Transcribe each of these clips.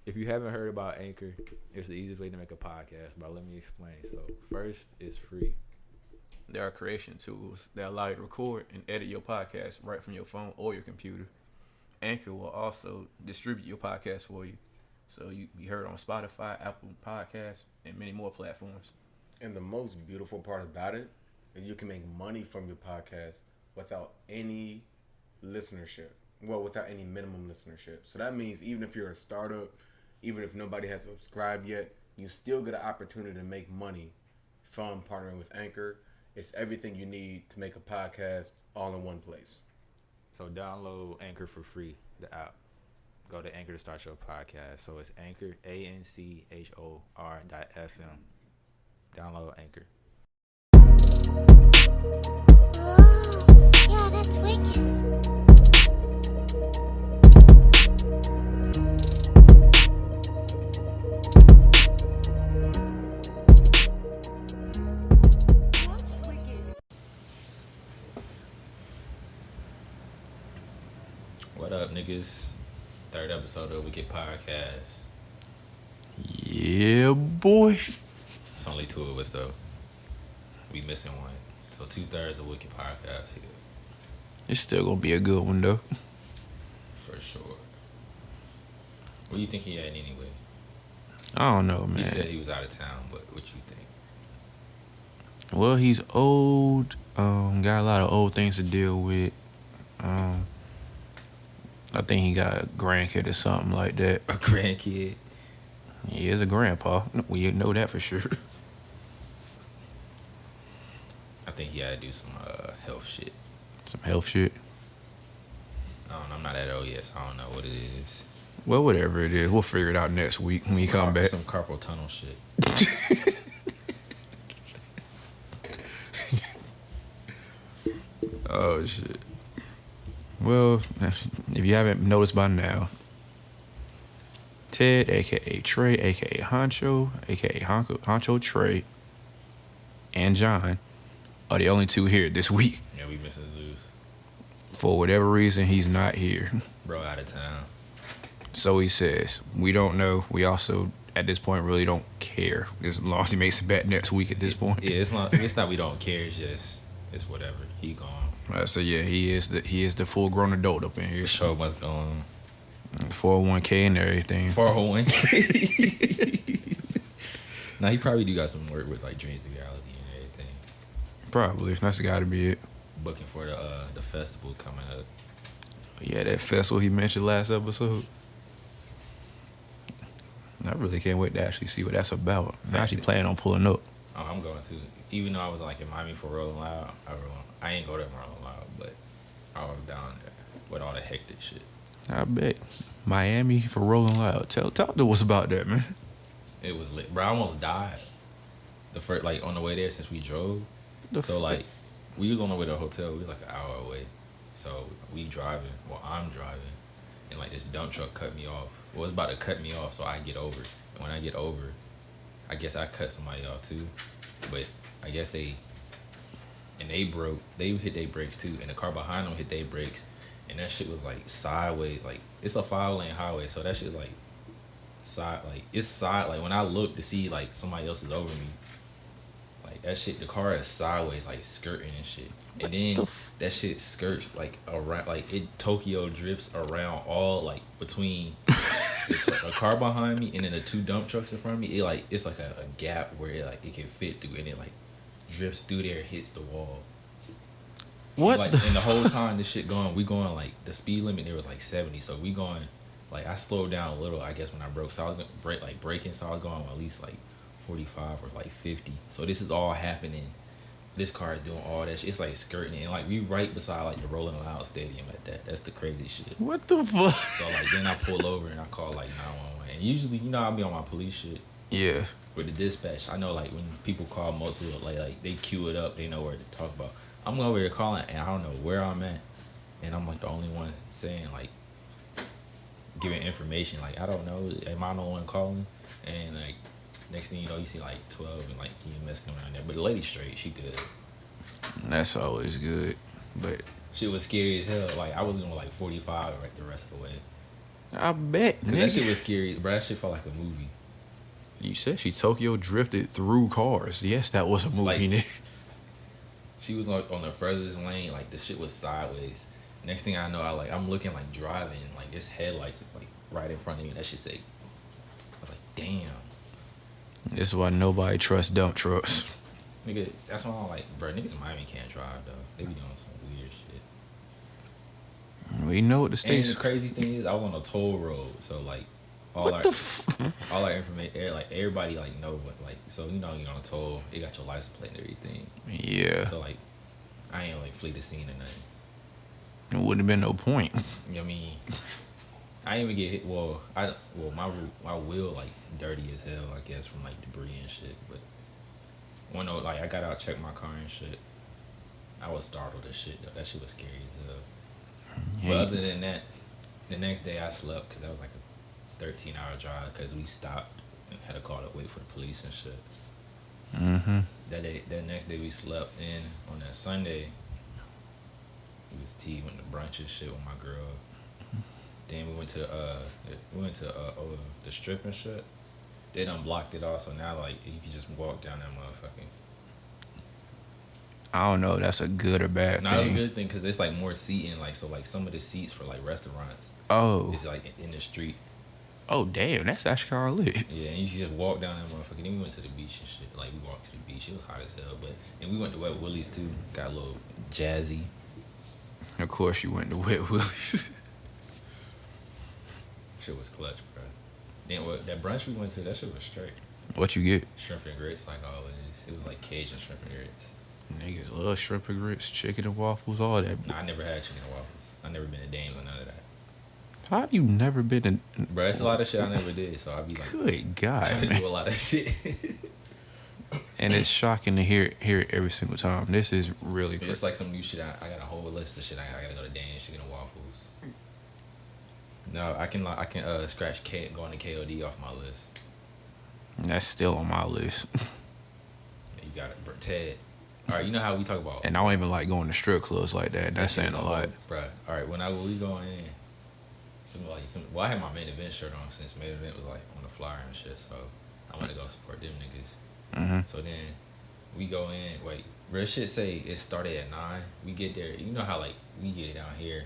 If you haven't heard about Anchor, it's the easiest way to make a podcast. But let me explain. So first, it's free. There are creation tools that allow you to record and edit your podcast right from your phone or your computer. Anchor will also distribute your podcast for you. So you be heard on Spotify, Apple Podcasts, and many more platforms. And the most beautiful part about it is you can make money from your podcast without any listenership. Well, without any minimum listenership. So that means even if you're a startup, even if nobody has subscribed yet, you still get an opportunity to make money from partnering with Anchor. It's everything you need to make a podcast all in one place. So download Anchor for free, the app. Go to Anchor to start your podcast. So it's Anchor, ANCHOR.FM. Download Anchor. Yeah, that's wicked. That's wicked. What up, niggas? Third episode of Wicked Podcast. Yeah, boy. It's only two of us, though. We missing one. So 2/3 of Wicked Podcast here. It's still gonna be a good one though. For sure. What do you think he had anyway? I don't know, man. He said he was out of town, but what you think? Well, he's old. Got a lot of old things to deal with. I think he got a grandkid or something like that. A grandkid? He is a grandpa. We know that for sure. I think he had to do some health shit. Some health shit. I don't know. I'm not that old yet, so I don't know what it is. Well, whatever it is, we'll figure it out next week when he come back. Some carpal tunnel shit. Oh, shit. Well, if you haven't noticed by now, Ted, a.k.a. Trey, a.k.a. Honcho, a.k.a. Honcho Trey, and John are the only two here this week. Yeah, we missing Zeus. For whatever reason, he's not here. Bro out of town. So he says. We don't know. We also, at this point, really don't care. As long as he makes it back next week at this point. Yeah, it's not we don't care. It's just, it's whatever. He gone. So yeah, he is the full grown adult up in here. So much going on. 401k and everything. 401k. Now he probably do got some work with like Dreams to Reality and everything. Probably. That's got to be it. Booking for the festival coming up. Yeah, that festival he mentioned last episode. I really can't wait to actually see what that's about. I'm actually planning on pulling up. Oh, I'm going to. Even though I was like in Miami for Rolling Loud, I ain't go to Rolling Loud, but I was down there with all the hectic shit. I bet. Miami for Rolling Loud. Talk to us about that, man. It was lit, bro. I almost died. The first, like on the way there since we drove. Like, we was on the way to the hotel. We was like an hour away. So we driving. Well, I'm driving, and like this dump truck cut me off. Well, it's about to cut me off, so I get over. And when I get over, I guess I cut somebody off too. But I guess they hit their brakes too, and the car behind them hit their brakes, and that shit was like sideways. Like it's a 5-lane highway, so that shit's like it's side. Like when I look to see like somebody else is over me, like that shit, the car is sideways, like skirting and shit. And then that shit skirts like around, like it Tokyo drifts around all like between the car behind me and then the two dump trucks in front of me. It's like a gap where it can fit through, and it like drifts through there, hits the wall. What? And the whole time this shit going, we going like the speed limit there was like 70, so we going like I slowed down a little, I guess when I broke, so I was gonna braking, so I was going at least like 45 or like 50. So this is all happening. This car is doing all that shit. It's like skirting, and like we right beside like the Rolling Loud Stadium at that. That's the crazy shit. What the fuck? So like then I pull over and I call like 911. And usually, I'll be on my police shit. Yeah. With the dispatch, I know like when people call multiple, like they queue it up, they know where to talk about. I'm over here calling and I don't know where I'm at, and I'm like the only one saying like giving information. Like I don't know, am I the one calling? And like next thing you know, you see like 12 and like EMS coming around there. But the lady straight, she good. That's always good, but Shit was scary as hell. Like I was going like 45 like the rest of the way. I bet, Cause that shit nigga. was scary, bro. That shit felt like a movie. You said she Tokyo drifted through cars. Yes, that was a movie, Like- nigga. She was on the furthest lane, like the shit was sideways. Next thing I know, I'm looking like driving, like this headlights like right in front of me. That shit say, I was like, damn, This is why nobody trusts dump trucks. nigga. That's why I'm like, bro, niggas in Miami can't drive though. They be doing some weird shit. We know what the And state's. the crazy thing is, I was on a toll road, so like all What the f- all our information, like everybody like know what like. So you know you're on a toll, you got your license plate and everything. Yeah. So like, I ain't like flee the scene or nothing. It wouldn't have been no point. You know what I mean? I didn't even get hit. Well, my wheel like dirty as hell, I guess, from like debris and shit. But when like I got out, checked my car and shit, I was startled as shit. Though. That shit was scary as hell. But other than that, the next day I slept because that was like a 13-hour drive because we stopped and had to call to wait for the police and shit. Mm-hmm. That next day we slept in. On that Sunday, it was T, went to brunch and shit with my girl. Then we went to the strip and shit. They done blocked it off, so now like you can just walk down that motherfucking. I don't know if that's a good or bad No, it's a thing. good thing because it's like more seating, like so like some of the seats for like restaurants Oh. is like in the street. Oh, damn. That's actually kind of lit. Yeah, and you can just walk down that motherfucker. Then we went to the beach and shit. Like we walked to the beach. It was hot as hell, but and we went to Wet Willie's too. Got a little jazzy. Of course, you went to Wet Willie's. Shit was clutch, bro. Then that brunch we went to, that shit was straight. What you get? Shrimp and grits, like always. It was like Cajun shrimp and grits. Niggas love shrimp and grits, chicken and waffles, all that. Nah, I never had chicken and waffles. I never been to Dames or none of that. How have you never been in? Bro, it's a lot of shit I never did, so I be like, Good God, trying to do a man. lot of shit. And it's shocking to hear it every single time. This is really. It's like some new shit. I got a whole list of shit. I gotta go to Dames, chicken and waffles. No, I can scratch going to KOD off my list. That's still on my list. You got it, bro. Ted. All right, you know how we talk about. And I don't even like going to strip clubs like that. That's saying a lot. Bro, all right, when we go in, I had my main event shirt on since main event was like on the flyer and shit, so I want to go support them niggas. Mm-hmm. So then we go in. Wait, real shit say it started at 9. We get there. You know how like we get down here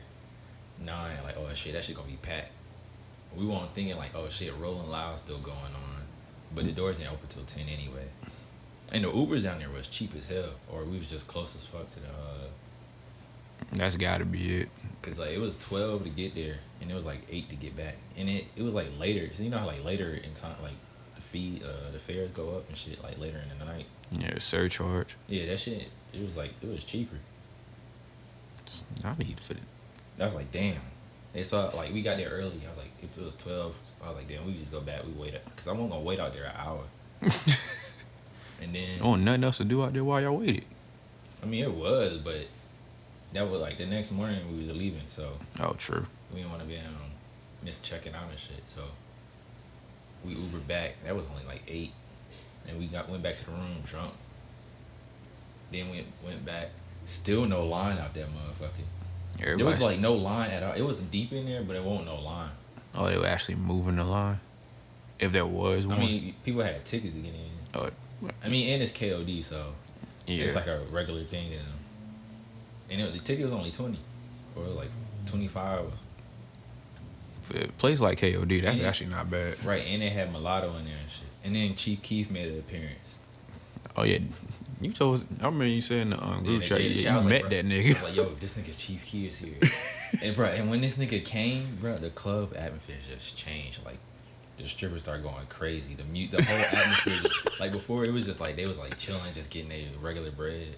9. Like oh shit, that shit gonna be packed. We weren't thinking like oh shit, Rolling Loud still going on, but the doors didn't open till 10 anyway. And the Ubers down there was cheap as hell, or we was just close as fuck to the. That's got to be it. Cause like it was 12 to get there, and it was like 8 to get back, and it was like later. So you know how like later in time, like the fares go up and shit, like later in the night. Yeah, surcharge. Yeah, that shit. It was cheaper. I need for it. I was like, damn. They saw like we got there early. I was like, if it was 12, I was like, damn, we just go back. We wait cause I wasn't gonna wait out there an hour. And then Oh, nothing else to do out there while y'all waited. I mean it was, but that was like the next morning we was leaving, so Oh, true. we didn't want to be miss checking out and shit. So we Ubered back. That was only like 8, and we went back to the room drunk. Then we went back. Still no line out that motherfucker. There was like no line at all. It was deep in there, but it wasn't no line. Oh, they were actually moving the line. If there was one. I mean, people had tickets to get in. Oh, I mean, and it's KOD, so yeah. it's like a regular thing to them. And the ticket was only 20, or like 25. For a place like KOD, that's Yeah. actually not bad. Right, and they had Mulatto in there and shit. And then Chief Keef made an appearance. Oh yeah, I remember you saying the group chat. Yeah, You I was met like, that bro, I nigga. was like, yo, this nigga Chief Keef is here. and when this nigga came, bro, the club atmosphere just changed. Like, the strippers started going crazy. The whole atmosphere, like before, it was just like they was like chilling, just getting their regular bread.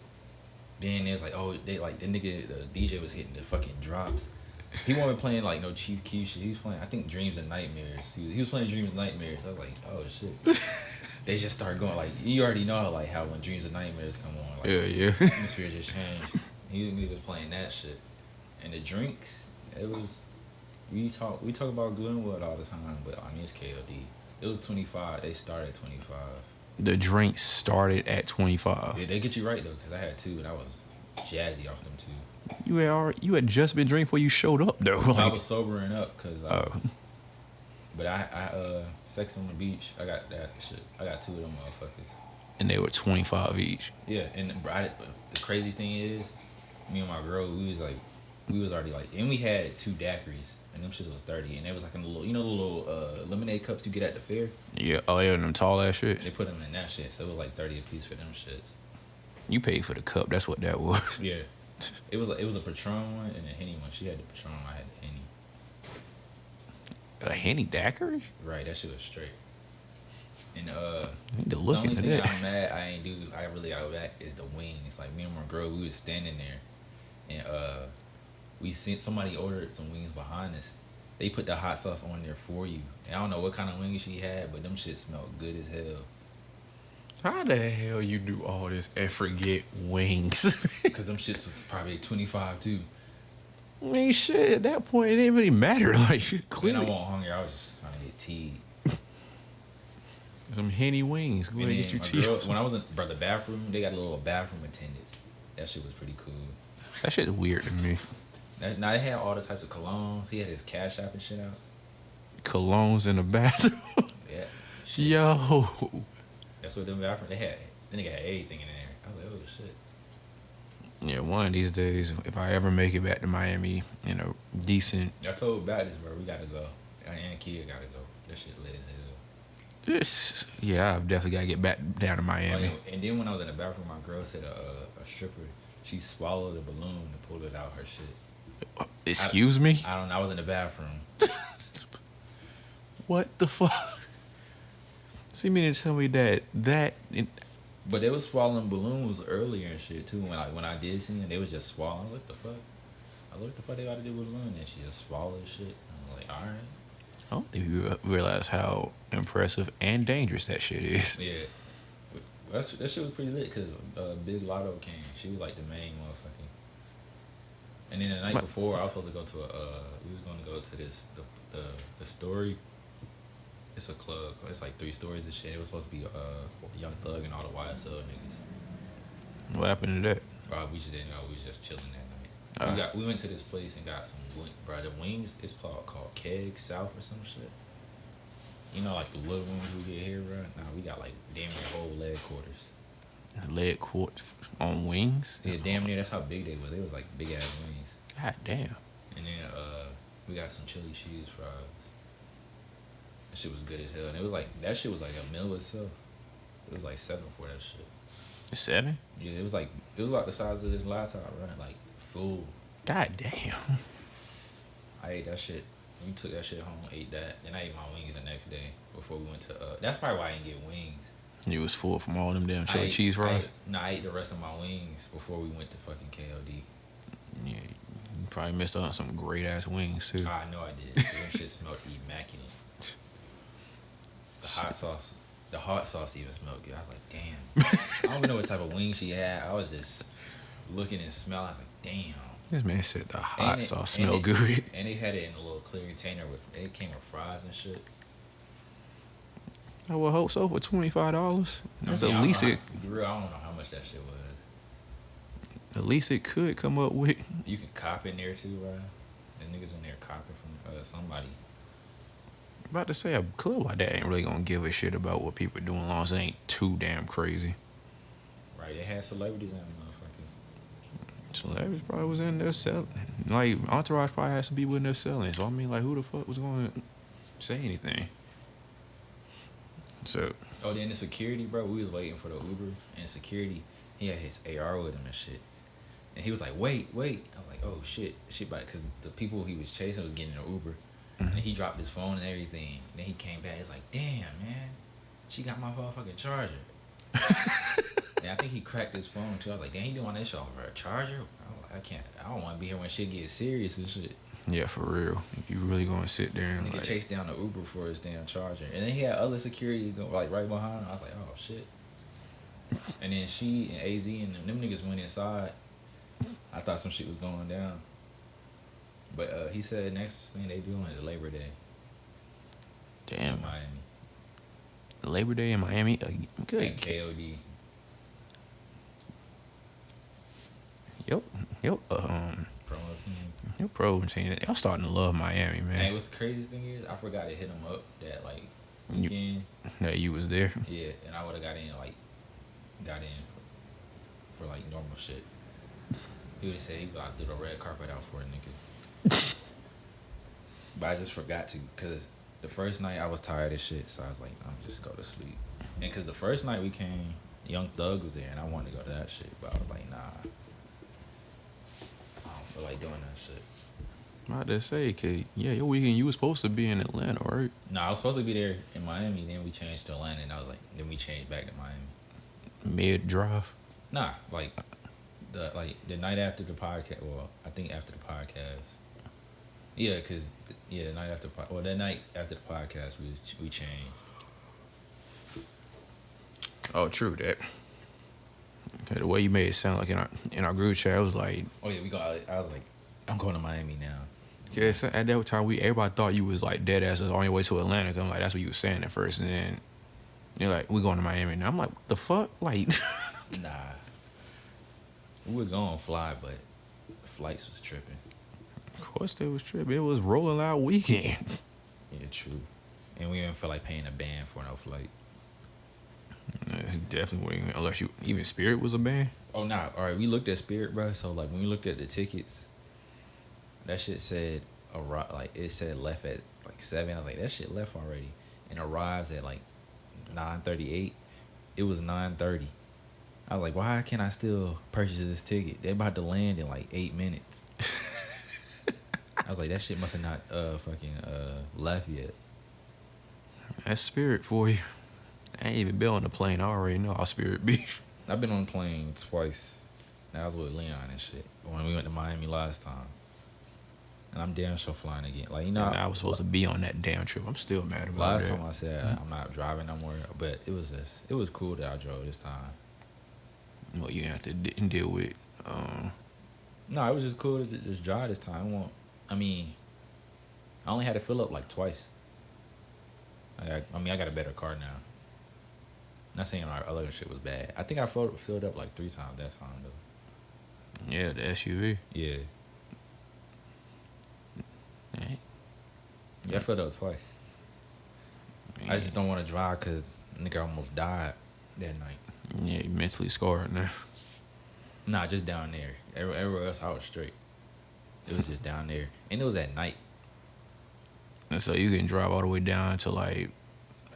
Then there's like, oh, they like the DJ was hitting the fucking drops. He wasn't playing like no Chief Keef shit. He was playing, I think, Dreams and Nightmares. He was playing Dreams and Nightmares. I was like, oh shit. They just started going like, you already know like how when Dreams and Nightmares come on, like, Yeah. the atmosphere just changed. He was playing that shit, and the drinks, it was. We talk about Glenwood all the time, but I mean it's KOD. It was 25. They started at 25. The drinks started at 25. Yeah, they get you right though, cause I had 2 and I was jazzy off them 2. You had just been drinking before you showed up though. I Like, was sobering up, cause oh, But I Sex on the Beach. I got that shit. I got two of them motherfuckers. And they were 25 each. Yeah, and bro, the crazy thing is, me and my girl, we was already like, and we had two daiquiris, and them shits was 30, and they was like in the little, the little lemonade cups you get at the fair. Yeah. Oh, they were them tall ass shits. They put them in that shit, so it was like 30 a piece for them shits. You paid for the cup. That's what that was. Yeah, it was a Patron one and a Henny one. She had the Patron, I had the Henny. A Henny daiquiri? Right, that shit was straight. And I need to the look only into thing that. I'm mad I really got back is the wings. Like me and my girl, we was standing there, and we seen somebody ordered some wings behind us. They put the hot sauce on there for you. And I don't know what kind of wings she had, but them shit smelled good as hell. How the hell you do all this and forget wings? Cause them shits was probably 25 too. I mean, shit. At that point, it didn't really matter. Like, you When I clearly wasn't hungry, I was just trying to get tea. some Henny wings. Go And ahead and then get my your girl, tea. when I was in the bathroom, they got a little bathroom attendants. That shit was pretty cool. That shit's weird to me. Now they had all the types of colognes. He had his Cash App and shit out. Colognes in the bathroom. Yeah. Shit. Yo. That's what them bathroom they had. Then they got everything in there. I was like, oh shit. Yeah, one of these days, if I ever make it back to Miami in a decent... I told Baptist, bro, we gotta go. And Kia gotta go. That shit lit as hell. Yeah, I've definitely got to get back down to Oh, Miami. and then when I was in the bathroom, my girl said a stripper, she swallowed a balloon and pulled it out her shit. Excuse me? I don't know. I was in the bathroom. What the fuck? See me to tell me that But they was swallowing balloons earlier and shit too. When I did see them, they was just swallowing. What the fuck? I was like, what the fuck they got to do with a balloon? And she just swallowed shit. I was like, all right. I don't think you realize how impressive and dangerous that shit is. Yeah. But that shit was pretty lit because Big Lotto came. She was like the main motherfucker. And then the night before, I was supposed to go to we was going to go to the Story. It's a club. It's like 3 stories and shit. It was supposed to be Young Thug and all the YSL niggas. What happened to that? We just didn't know. We was just chilling that night. We went to this place and got some the wings. It's called Keg South or some shit. You know, like the little wings we get here, bro. Nah, we got like damn near whole leg quarters. Leg quarters on wings? Yeah, damn near. That's how big they was. They was like big ass wings. God damn. And then we got some chili cheese fries. That shit was good as hell. And it was like that shit was like a meal itself. It was like 7 for that shit. 7? Yeah, it was like the size of this laptop, right? Like full. God damn. I ate that shit. We took that shit home, ate that. Then I ate my wings the next day before we went to. That's probably why I didn't get wings. You was full from all them damn chili cheese fries? I ate the rest of my wings before we went to fucking KOD. Yeah, you probably missed out on some great ass wings too. I know I did. Them shit smelled immaculate. The hot sauce even smelled good. I was like, damn. I don't even know what type of wings she had. I was just looking and smelling. I was like, damn. This man said the hot sauce and smelled good. And they had it in a little clear container it came with fries and shit. I would hope so for $25. That's I mean, at least I don't know how much that shit was. At least it could come up with. You can cop in there too, bro. And niggas in there copping from somebody. About to say a club like that ain't really gonna give a shit about what people are doing, as long as it ain't too damn crazy. Right, they had celebrities in that motherfucker. Celebrities probably was in there selling. Like Entourage probably had some people in there selling. So I mean, like, who the fuck was gonna say anything? So. Oh, then the security, bro. We was waiting for the Uber, and security, he had his AR with him and shit. And he was like, wait. I was like, oh shit, because the people he was chasing was getting an Uber. And he dropped his phone and everything. And then he came back. He's like, damn, man. She got my motherfucking charger. And I think he cracked his phone, too. I was like, damn, he doing this shit for a charger? I don't want to be here when shit gets serious and shit. Yeah, for real. If you really gonna sit there and Nigga chased down the Uber for his damn charger. And then he had other security go like right behind him. I was like, oh, shit. And then she and AZ and them niggas went inside. I thought some shit was going down. But he said next thing they doing is Labor Day. Damn. In Miami. Labor Day in Miami? Good. And KOD. Yep. Promo team. Your pro team, y'all starting to love Miami, And man. what's the craziest thing is, I forgot to hit him up that like You- weekend. That you was there. Yeah, and I would have got in for like normal shit. He would have said he would have threw the red carpet out for a nigga. But I just forgot to, cause the first night I was tired as shit, so I was like, I'm just go to sleep. And cause the first night we came, Young Thug was there, and I wanted to go to that shit, but I was like, nah, I don't feel like doing that shit. I about to say, kid, yeah, your weekend you was supposed to be in Atlanta, right? No, I was supposed to be there in Miami, then we changed to Atlanta, and I was like, then we changed back to Miami. Mid drive. Nah, like the night after the podcast. Well, I think after the podcast. Yeah, cause the night after that night after the podcast we changed. Oh, true that. Okay, the way you made it sound like in our group chat, I was like, Oh yeah, we go. I was like, I'm going to Miami now. yeah. So at that time, everybody thought you was like dead ass on your way to Atlanta. 'Cause I'm like, that's what you was saying at first, and then you're like, we going to Miami now. I'm like, what the fuck, like. Nah, we was going to fly, but flights was tripping. Of course, they was tripping. It was rolling out weekend. Yeah, true. And we didn't feel like paying a band for no flight. It's definitely unless you even Spirit was a band. Oh nah, all right. We looked at Spirit, bro. So like when we looked at the tickets, that shit said it said left at like 7. I was like, that shit left already, and arrives at like 9:38. It was 9:30. I was like, why can't I still purchase this ticket? They about to land in like 8 minutes. I was like, that shit must have not fucking left yet. That's Spirit for you. I ain't even been on the plane. I already know how Spirit be. I've been on the plane twice. That was with Leon and shit when we went to Miami last time. And I'm damn sure flying again. Like, you know, I was supposed to be on that damn trip. I'm still mad about last that. time I said I'm not driving no more, but it was cool that I drove this time. Well, you have to deal with. No, it was just cool to just drive this time. I only had to fill up like twice. I got a better car now. Not saying our other shit was bad. I think I filled up like 3 times that time though. Yeah, the SUV. Yeah. Hey. Yeah, I filled up twice. Yeah. I just don't want to drive because nigga almost died that night. Yeah, you mentally scarred now. Nah, just down there. Everywhere else I was straight. It was just down there. And it was at night. And so you can drive all the way down to like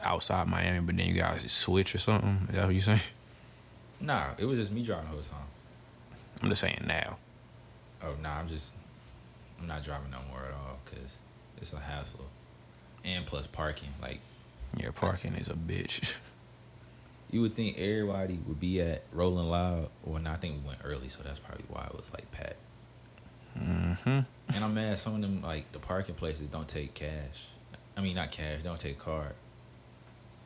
outside Miami, but then you guys switch or something. Is that what you saying? Nah, it was just me driving the whole time. I'm just saying now. Oh, nah, I'm not driving no more at all because it's a hassle. And plus parking. Like, Yeah, parking is a bitch. you would think everybody would be at Rolling Loud. Well, no, I think we went early, so that's probably why it was like packed. Mm-hmm. And I'm mad some of them, like, the parking places don't take cash. I mean, not cash, don't take card.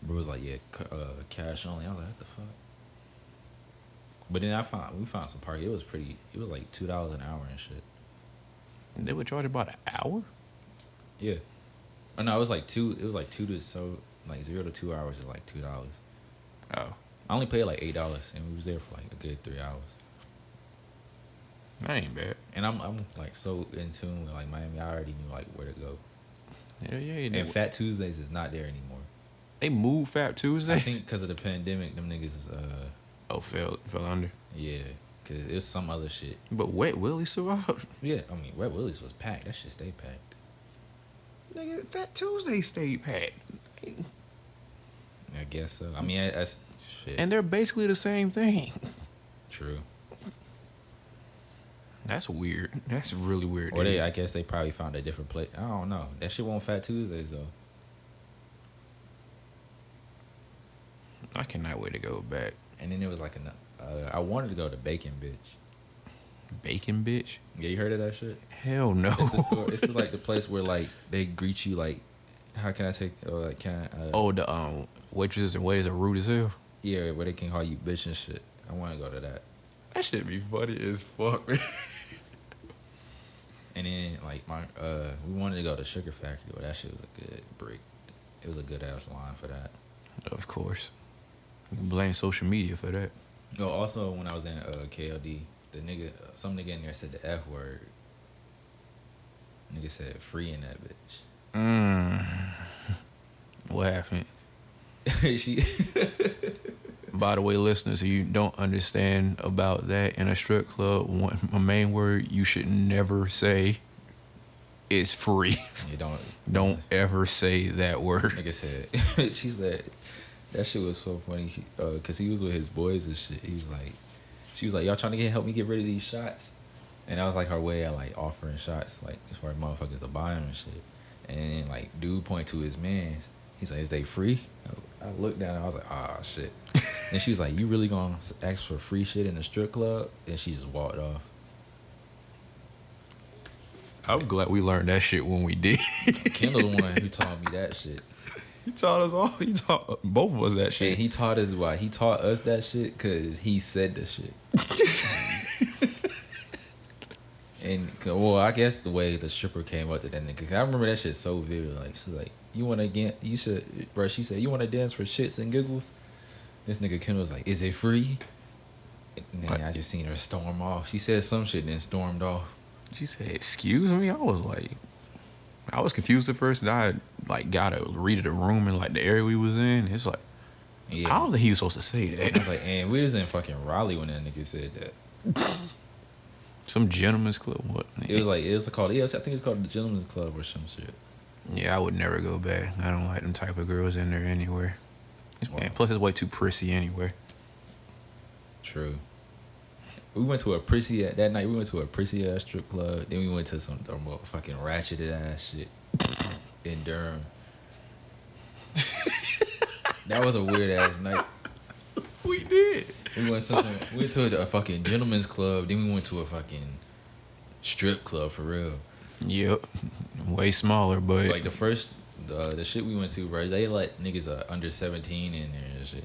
Bro was like, yeah, cash only. I was like, what the fuck? But then we found some parking. It was like $2 an hour and shit. They would charge about an hour? Yeah. Oh no, it was like 2 to like 0 to 2 hours is like $2. Oh. I only paid like $8 and we was there for like a good 3 hours. That ain't bad. And I'm like so in tune with like Miami. I already knew like where to go. Yeah. And Fat Tuesdays is not there anymore. They moved Fat Tuesday? I think because of the pandemic, them niggas is fell under. yeah, because it was some other shit. But Wet Willie survived. Yeah, I mean Wet Willie's was packed. That shit stayed packed. Nigga, Fat Tuesday stayed packed. I guess so. I mean that's shit. And they're basically the same thing. True. That's weird. That's really weird. Or I guess they probably found a different place. I don't know. That shit won't Fat Tuesdays though. I cannot wait to go back. And then there was like I wanted to go to Bacon Bitch. Bacon bitch? Yeah, you heard of that shit? Hell no. It's the store. It's like the place where like they greet you like, how can I take? Or like can I? Oh, the waitresses and waiters are rude as hell. Yeah, where they can call you bitch and shit. I want to go to that. That should be funny as fuck, man. And then like we wanted to go to Sugar Factory, but that shit was a good break. It was a good ass line for that. Of course. You can blame social media for that. No, also when I was in KOD, some nigga in there said the F word. Nigga said free in that bitch. What happened? She By the way, listeners, if you don't understand about that in a strip club, a main word you should never say is free. you don't Don't ever say that word. Nigga said she said that shit was so funny. Cause he was with his boys and shit. She was like, y'all trying to help me get rid of these shots, and that was like her way of like offering shots, like for motherfuckers to buy them and shit. And then like dude point to his man. He's like, is they free? I looked down and I was like, ah, shit. And she was like, you really gonna ask for free shit in the strip club? And she just walked off. I'm glad we learned that shit when we did. Kendall the one who taught me that shit. He taught us all. He taught both of us that shit. And he taught us why. He taught us that shit because he said the shit. And, well, I guess the way the stripper came up to that nigga, 'cause I remember that shit so vivid. Like, she's like, you want to get, you should, bro, she said, you want to dance for shits and giggles? This nigga Kendall was like, is it free? And then I just seen her storm off. She said some shit and then stormed off. She said, excuse me? I was confused at first. And I, like, got to read the room and, like, the area we was in. It's like, Yeah. I don't think he was supposed to say And I that. was like, and we was in fucking Raleigh when that nigga said that. Some gentleman's club. What? It was called, I think it's called the Gentleman's Club or some shit. Yeah, I would never go back. I don't like them type of girls in there anywhere. Wow. And plus, it's way too prissy anyway. True. We went to a prissy that night. We went to a prissy ass strip club. Then we went to some fucking ratcheted ass shit in Durham. That was a weird ass night. We did. We went to a fucking gentleman's club. Then we went to a fucking strip club for real. Yep. Way smaller, but Like the shit we went to, bro. They let niggas under 17 in there and shit.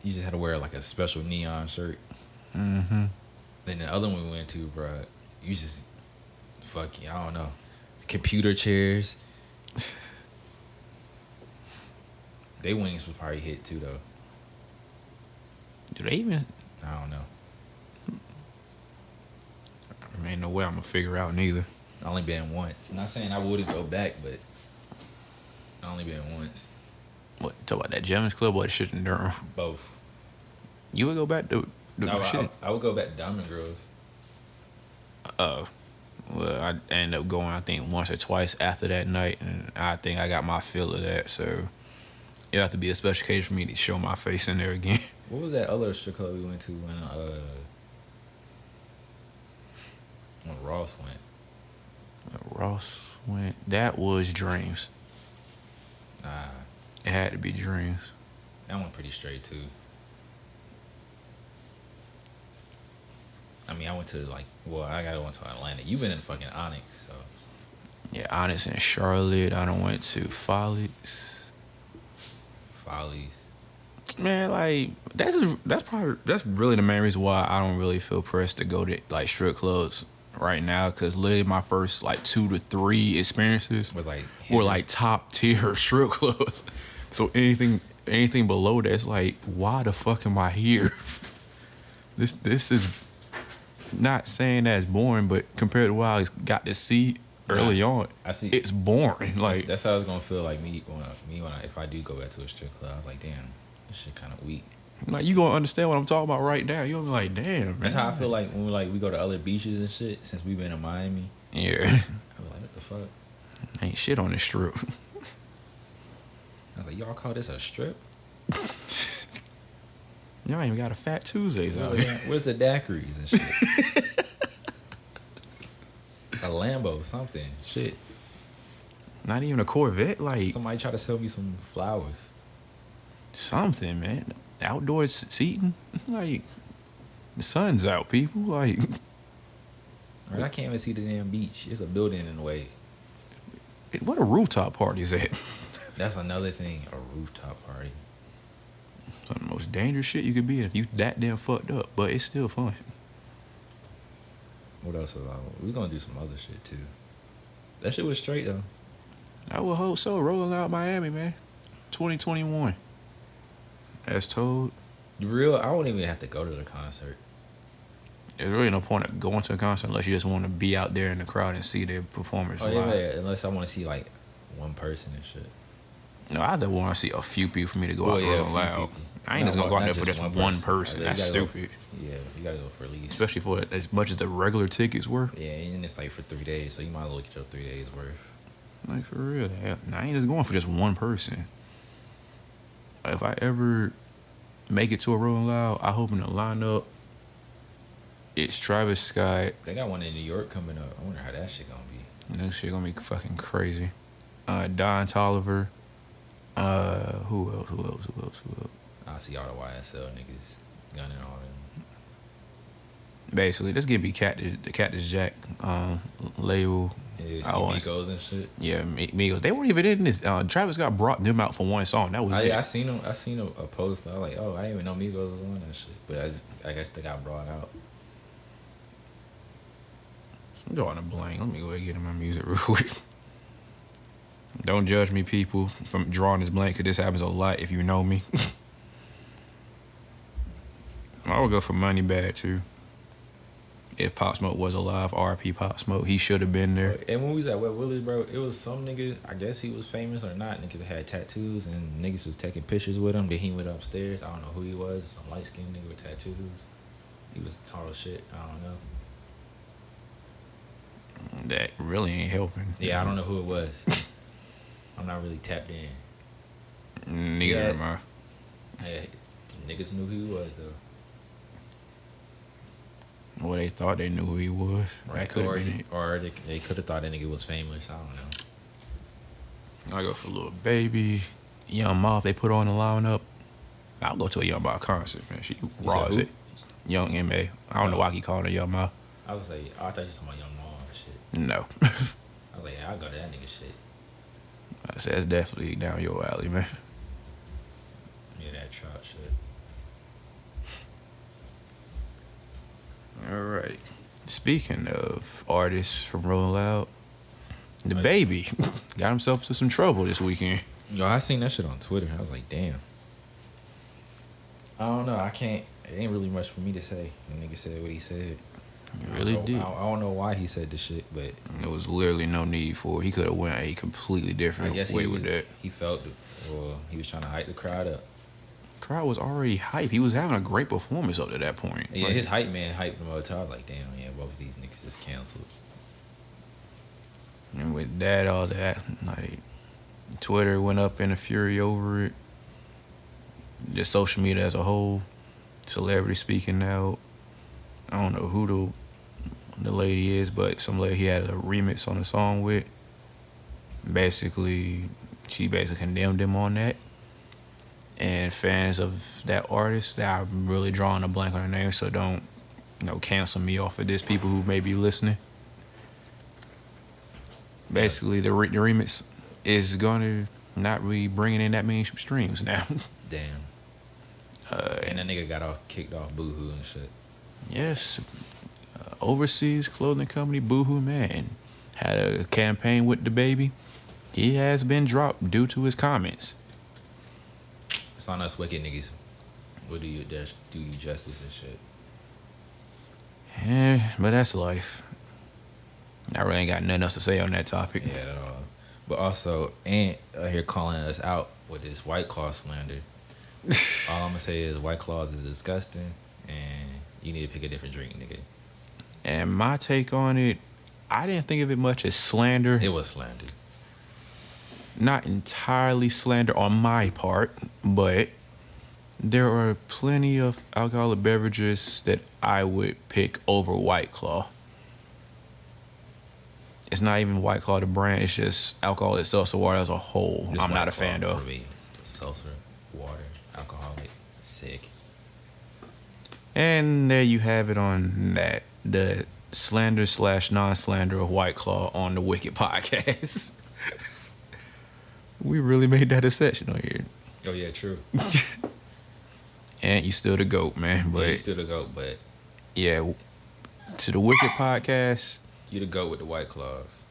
You just had to wear like a special neon shirt. mm-hmm. Then the other one we went to, bro, you just fucking, I don't know, computer chairs. They wings was probably hit too though. Do they even? I don't know. Ain't no way I'm gonna figure out neither. I only been once. Not saying I wouldn't go back, but I only been once. What? Talk about that gentleman's club or that shit in Durham? Both. You would go back to No, shit? I would go back to Diamond Girls. Well, I ended up going, I think, once or twice after that night, and I think I got my fill of that. So it'll have to be a special occasion for me to show my face in there again. What was that other strip club we went to when Ross went? Ross went. That was Dreams. Nah, It had to be Dreams. that one pretty straight too. I mean, I went to I went to Atlanta. You've been in fucking Onyx, so. Yeah, Honest in Charlotte. I done went to Follies. Follies. Man, like that's really the main reason why I don't really feel pressed to go to like strip clubs right now, because literally my first like 2 to 3 experiences Was like were like top tier strip clubs. So anything below that's like, why the fuck am I here? This is not saying that it's boring, but compared to what I got to see early on, I see. it's boring. Like That's how it's gonna feel like if I do go back to a strip club. I was like, damn, this shit kind of weak. Like you gonna understand what I'm talking about right now. You're gonna be like, damn. That's man. how I feel like when we go to other beaches and shit. Since we've been in Miami, Yeah. I was like, what the fuck? Ain't shit on this strip. I was like, y'all call this a strip? Y'all ain't even got a Fat Tuesdays out here. Where's the daiquiris and shit? A Lambo, something, shit. Not even a Corvette, like Somebody try to sell me some flowers. something, man. Outdoor seating, like the sun's out, people. Like, I can't even see the damn beach. It's a building in the way. what a rooftop party is that? That's another thing, a rooftop party. Some of the most dangerous shit you could be in if you that damn fucked up, but it's still fun. What else was we gonna do some other shit too. That shit was straight though. I would hope so. Rolling out Miami, man. 2021. As told. Real, I wouldn't even have to go to the concert. there's really no point of going to a concert unless you just want to be out there in the crowd and see their performance Oh live. yeah, unless I want to see like one person and shit. No, I just want to see a few people for me to go Well, out yeah, a Rolling few Loud. people. I ain't just gonna go out there for just one person. You That's gotta go- stupid. Yeah, you gotta go for at least. Especially for as much as the regular tickets were. Yeah, and it's like for 3 days, so you might as well get your 3 days worth. Like, for real. I ain't just going for just one person. If I ever make it to a Rolling Loud, I hope in the lineup it's Travis Scott. They got one in New York coming up. I wonder how that shit gonna be. That shit gonna be fucking crazy. Don Toliver. Who else? I see all the YSL niggas gunning all them. Basically, just give me the Cactus Jack label. Yeah, you see I always- Migos and shit. Yeah, Migos. They weren't even in this. Travis Scott brought them out for one song. That was it. I seen them. I seen a post. I was like, oh, I didn't even know Migos was on that shit. But I guess they got brought out. I'm drawing a blank. Let me go ahead and get in my music real quick. Don't judge me, people, from drawing this blank, because this happens a lot if you know me. I would go for Moneybag, too. If Pop Smoke was alive, RP Pop Smoke, he should have been there. And when we was at Wet Willie's, bro, it was some nigga, I guess he was famous or not, niggas that had tattoos, and niggas was taking pictures with him. Then he went upstairs. I don't know who he was, some light-skinned nigga with tattoos. He was tall as shit. I don't know. That really ain't helping. Yeah, I don't know who it was. I'm not really tapped in. Neither Yeah. am I. Yeah, niggas knew who he was, though. Well, they thought they knew who he was. That could have been it. Or they could have thought that nigga was famous. I don't know. I go for Lil Baby, Young Mob. They put on the lineup. I'll go to a Young Mob concert, man. She raw as who? it. Young M.A. I don't know why he calling her Young Mob. I was like, oh, I thought you were talking about Young Mom and shit. No. I was like, yeah, I'll go to that nigga shit. I said, that's definitely down your alley, man. Yeah, that trap shit. All right. Speaking of artists from Rolling Loud, the Baby got himself into some trouble this weekend. Yo, I seen that shit on Twitter. I was like, damn. I don't know. I can't. It ain't really much for me to say. The nigga said what he said. He really did. I don't know why he said the shit, but There was literally no need for it. He could have went a completely I different guess way with that. he felt, well, he was trying to hype the crowd up. Crowd was already hype. He was having a great performance up to that point. Yeah, Like, his hype man hyped him up. I was like, damn, yeah, both of these niggas just canceled. and with that, all that, like, Twitter went up in a fury over it. Just social media as a whole. Celebrity speaking out. I don't know who the lady is, but some lady he had a remix on a song with. Basically, she basically condemned him on that. And fans of that artist, that I'm really drawing a blank on her name, so don't, cancel me off of this, people who may be listening. Basically, the remix is going to not really bringing in that many streams now. Damn. And that nigga got all kicked off Boohoo and shit. Yes, overseas clothing company Boohoo Man had a campaign with the Baby. He has been dropped due to his comments. It's on us wicked niggas. What do you justice and shit? But that's life. I really ain't got nothing else to say on that topic. Yeah, at all. But also, Ant here calling us out with this White Claw slander. All I'm gonna say is White Claws is disgusting, and you need to pick a different drink, nigga. And my take on it, I didn't think of it much as slander. It was slander. Not entirely slander on my part, but there are plenty of alcoholic beverages that I would pick over White Claw. It's not even White Claw the brand, it's just alcohol itself, so water as a whole. Just I'm not a White Claw fan of. for me. Seltzer, water, alcoholic, sick. And there you have it on that. The slander / non-slander of White Claw on the Wicked Podcast. We really made that a section on here. Oh yeah, true. And you still the GOAT, man. Yeah, you But still the GOAT, but yeah, to the Wicked Podcast, you the GOAT with the White Claws.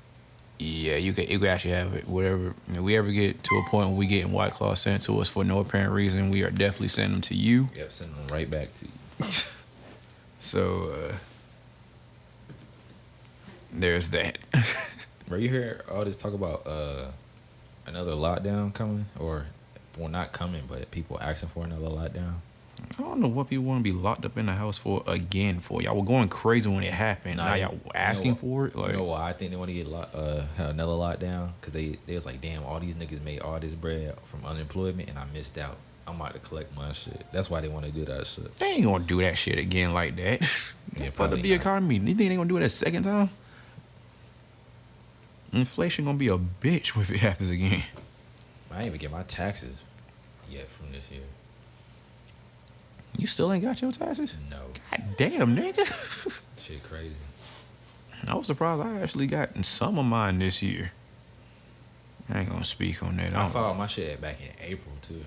yeah, you can actually have it. Whatever. If we ever get to a point where we getting White Claw sent to us for no apparent reason, we are definitely sending them to you. Yep, send them right back to you. So There's that. Bro, you hear all this talk about another lockdown coming, or well, not coming, but people asking for another lockdown? I don't know what people want to be locked up in the house for again for. Y'all were going crazy when it happened. Nah, now you- y'all you know asking what- for it. Like, You know why I think they want to get another lockdown? Because they was like, damn, all these niggas made all this bread from unemployment, and I missed out. I'm about to collect my shit. That's why they want to do that shit. they ain't gonna do that shit again like that. Yeah, For probably the not. economy, you think they gonna do it a second time? Inflation gonna be a bitch if it happens again. I ain't even get my taxes yet from this year. You still ain't got your taxes? No, God damn, nigga. shit crazy. I was surprised I actually got some of mine this year. I ain't gonna speak on that. I don't- filed my shit back in April too.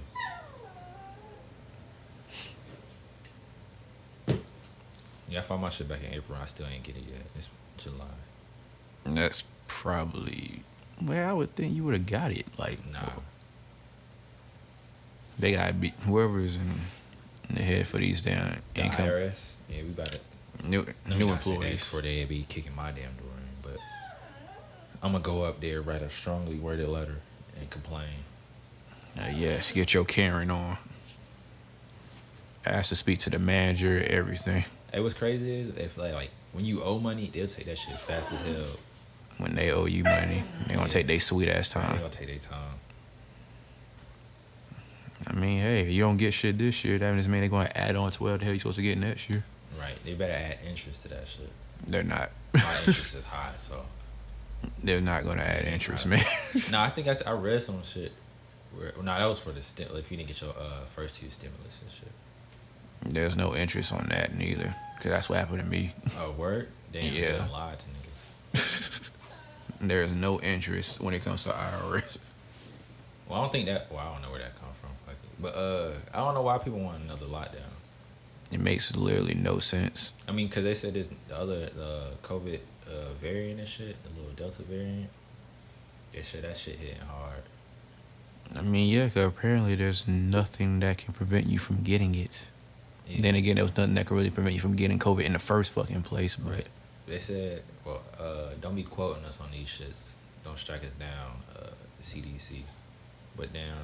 Yeah, I filed my shit back in April. I still ain't get it yet. It's July. That's probably. Well, I would think you would have got it. Like, Nah, they gotta be whoever's in the head for these damn the income IRS. Yeah, we about to. new Let me new not say that employees. before they be kicking my damn door in. But I'm gonna go up there, write a strongly worded letter, and complain. Yes, get your Karen on. Ask to speak to the manager, everything. Hey, what's crazy is if like when you owe money, they'll take that shit fast as hell. When they owe you money, they gonna take their sweet ass They time. gonna take their time. I mean, hey, if you don't get shit this year, that means they gonna add on to what the hell you supposed to get next year. Right? They better add interest to that shit. They're not. My interest is high, so. They're not gonna add interest, man. No, I think I read some shit. That was for the if you didn't get your first two stimulus and shit. There's no interest on that neither, cause that's what happened to me. Oh, word? Damn, Yeah. you done lied to niggas. There's no interest when it comes to IRS. Well, I don't think that. Well, I don't know where that come from. Fuck it. But I don't know why people want another lockdown. It makes literally no sense. I mean, cause they said this the COVID variant and shit, the little Delta variant. That shit hitting hard. I mean, yeah, 'cause apparently there's nothing that can prevent you from getting it. Yeah. Then again, there was nothing that could really prevent you from getting COVID in the first fucking place. But Right. They said, well, don't be quoting us on these shits. Don't strike us down, the CDC. But damn,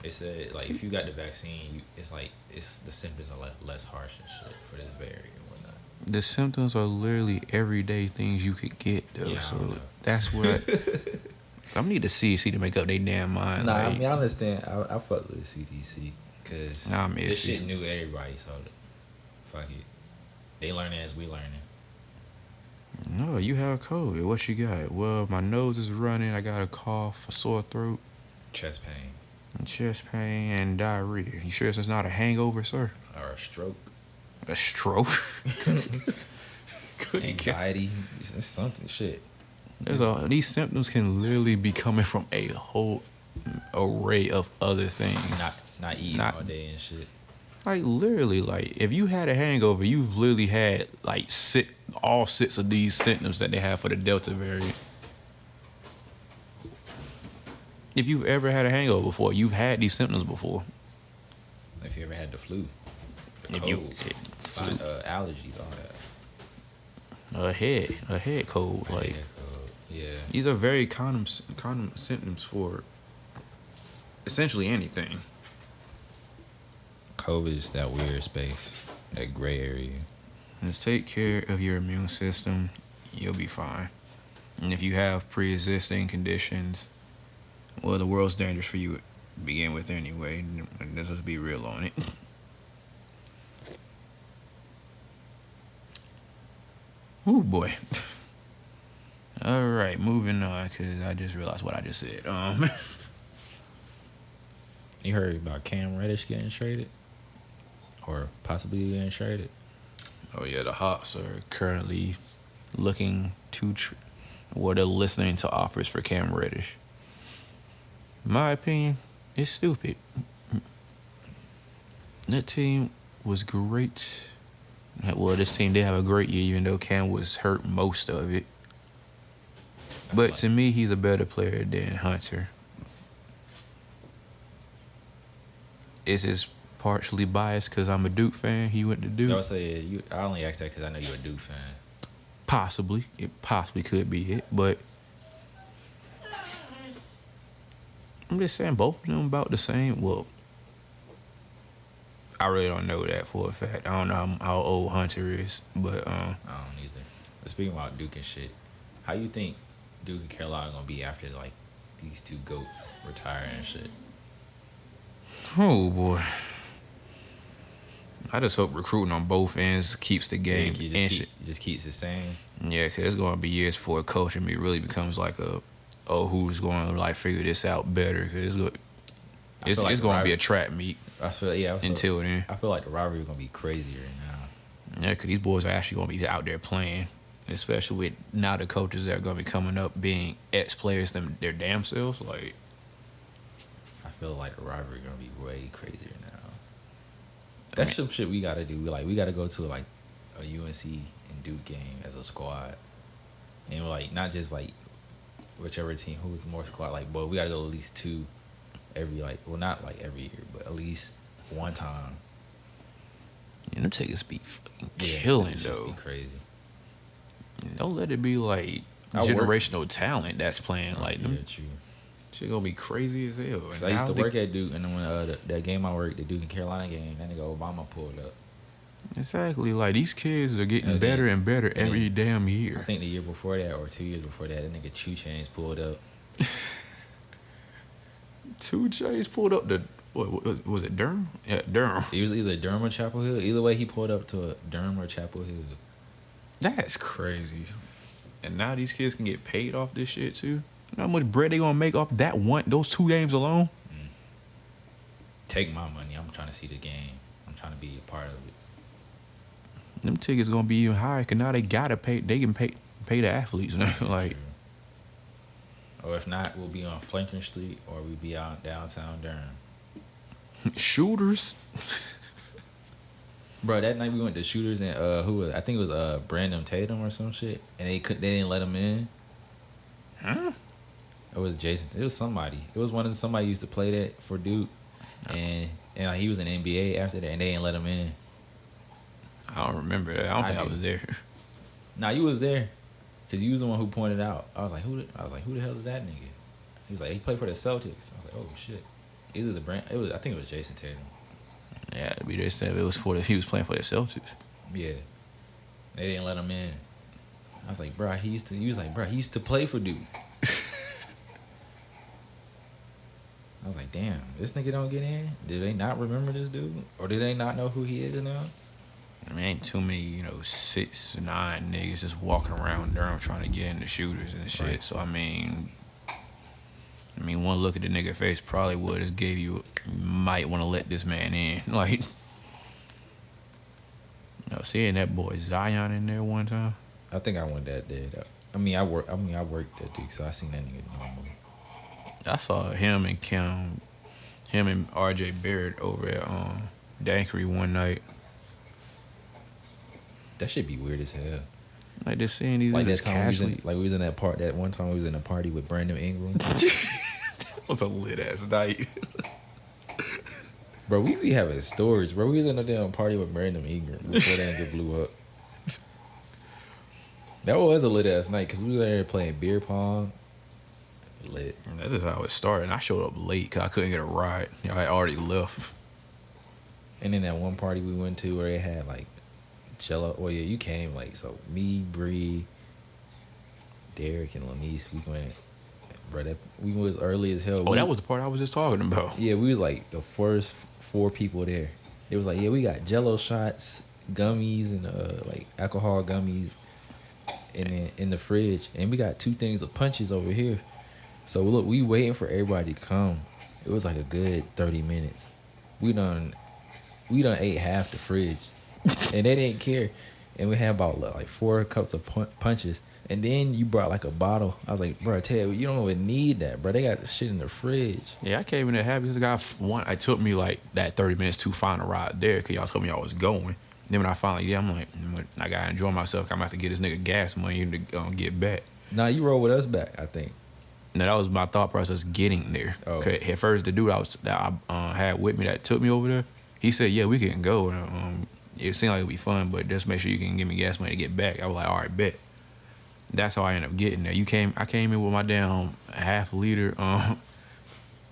they said like if you got the vaccine, it's the symptoms are less harsh and shit for this variant and whatnot. the symptoms are literally everyday things you could get, though. Yeah, I don't so know. that's what I need the CDC to make up their damn mind. Nah, like, I mean I understand. I fuck with the CDC because I'm this iffy. shit knew everybody. So fuck it, they learning as we learning. No, you have COVID. What you got? Well, my nose is running. I got a cough, a sore throat, Chest pain and chest pain, and diarrhea. You sure it's not a hangover, sir? or a stroke, A stroke? Good God. anxiety, it's something shit. These symptoms can literally be coming from a whole array of other things. Not eating Not- all day and shit. Like literally, like if you had a hangover, you've literally had like all six of these symptoms that they have for the Delta variant. If you've ever had a hangover before, you've had these symptoms before. If you ever had the flu, the If you- colds, flu. allergies, all that. A head cold. Like Yeah, cold. Yeah. these are very common symptoms for essentially anything. COVID is that weird space, that gray area. Just take care of your immune system. You'll be fine. And if you have pre-existing conditions, well, the world's dangerous for you to begin with anyway. Let's just be real on it. Oh boy. All right, moving on, because I just realized what I just said. You heard about Cam Reddish getting traded, or possibly getting traded? Oh yeah, the Hawks are currently looking to, they're listening to offers for Cam Reddish. My opinion, it's stupid. That team was great. Well, this team did have a great year, even though Cam was hurt most of it. But to me, he's a better player than Hunter. Is this partially biased because I'm a Duke fan? He went to Duke. I would say I only asked that because I know you're a Duke fan. Possibly. It possibly could be it, but I'm just saying both of them about the same. Well, I really don't know that for a fact. I don't know how old Hunter is, but I don't either. But speaking about Duke and shit, how you think Duke and Carolina gonna be after like these two goats retire and shit? oh boy. I just hope recruiting on both ends keeps the game Just keeps the same. Yeah, because it's going to be years before coaching really becomes like who's going to like figure this out better? Because it's going to be a trap meet. Until then. I feel like the rivalry is gonna be crazier now. Yeah, because these boys are actually going to be out there playing, especially with now the coaches that are going to be coming up being ex-players their damn selves. Like, I feel like the rivalry gonna be way crazier now. That's some shit we gotta do. Like, we gotta go to like a UNC and Duke game as a squad, and like not just like whichever team who's more squad. Like, but we gotta go at least two every not like every year, but at least one time. And them tickets be fucking killing though. Just be crazy. Don't let it be like generational talent that's playing. Like them. Yeah, true. Shit gonna be crazy as hell. So I used to work at Duke, and then when that game I worked, the Duke and Carolina game, that nigga Obama pulled up. Exactly. Like, these kids are getting better and better every damn year. I think the year before that, or 2 years before that nigga 2 Chainz pulled up. 2 Chainz pulled up what was it, Durham? Yeah, Durham. He was either Durham or Chapel Hill. Either way, he pulled up to a Durham or Chapel Hill. That's crazy. And now these kids can get paid off this shit, too. You know how much bread they gonna make off those 2 games alone? Take my money. I'm trying to see the game. I'm trying to be a part of it. Them tickets gonna be even higher because now they gotta pay. They can pay the athletes now. Like, or if not, we'll be on Flanker Street or we'll be out downtown Durham. Shooters. Bro, that night we went to Shooters and I think it was Brandon Tatum or some shit, and they didn't let him in. Huh? It was Jason. It was somebody. It was somebody used to play that for Duke, and like, he was in the NBA after that, and they didn't let him in. I don't remember that. I don't think I was there. Nah, you was there, cause you was the one who pointed out. I was like, who the hell is that nigga? He was like, he played for the Celtics. I was like, oh shit. I think it was Jason Tatum. Yeah, to be there said he was playing for the Celtics. Yeah, they didn't let him in. I was like, bro, he used to play for Duke. I was like, damn, this nigga don't get in? Did they not remember this dude? Or do they not know who he is now? I mean, ain't too many, 6'9" niggas just walking around Durham trying to get in the Shooters and shit. Right. So, I mean, one look at the nigga face probably would just gave you might want to let this man in. Like, seeing that boy Zion in there one time. I think I went that day. I worked at Duke, so I seen that nigga normally. I saw him and RJ Barrett over at Dankery one night. That should be weird as hell. Like, just seeing these like niggas casually. We was in that one time we was in a party with Brandon Ingram. That was a lit ass night. Bro, we be having stories, bro. We was in a damn party with Brandon Ingram before that nigga blew up. That was a lit ass night because we was there playing beer pong. Lit. That is how it started. And I showed up late because I couldn't get a ride. I already left. And then that one party we went to where they had like Jello. Well, yeah, you came like so. Me, Bree, Derek, and Lanice. We went. Bro, we was early as hell. That was the part I was just talking about. Yeah, we was like the first 4 people there. It was like, yeah, we got Jello shots, gummies, and like alcohol gummies, in the fridge, and we got 2 things of punches over here. So look, we waiting for everybody to come. It was like a good 30 minutes. We done ate half the fridge, and they didn't care. And we had about like 4 cups of punches. And then you brought like a bottle. I was like, bro, Ted, you don't even need that, bro. They got the shit in the fridge. Yeah, I came in there happy. This guy, it took me like that 30 minutes to find a ride there because y'all told me I was going. Then when I finally, I'm like, I got to enjoy myself. I'm about to get this nigga gas money to get back. Nah, you rode with us back, I think. No, that was my thought process getting there. Oh. At first, the dude that I had with me that took me over there, he said, yeah, we can go. It seemed like it would be fun, but just make sure you can give me gas money to get back. I was like, all right, bet. That's how I ended up getting there. I came in with my damn half liter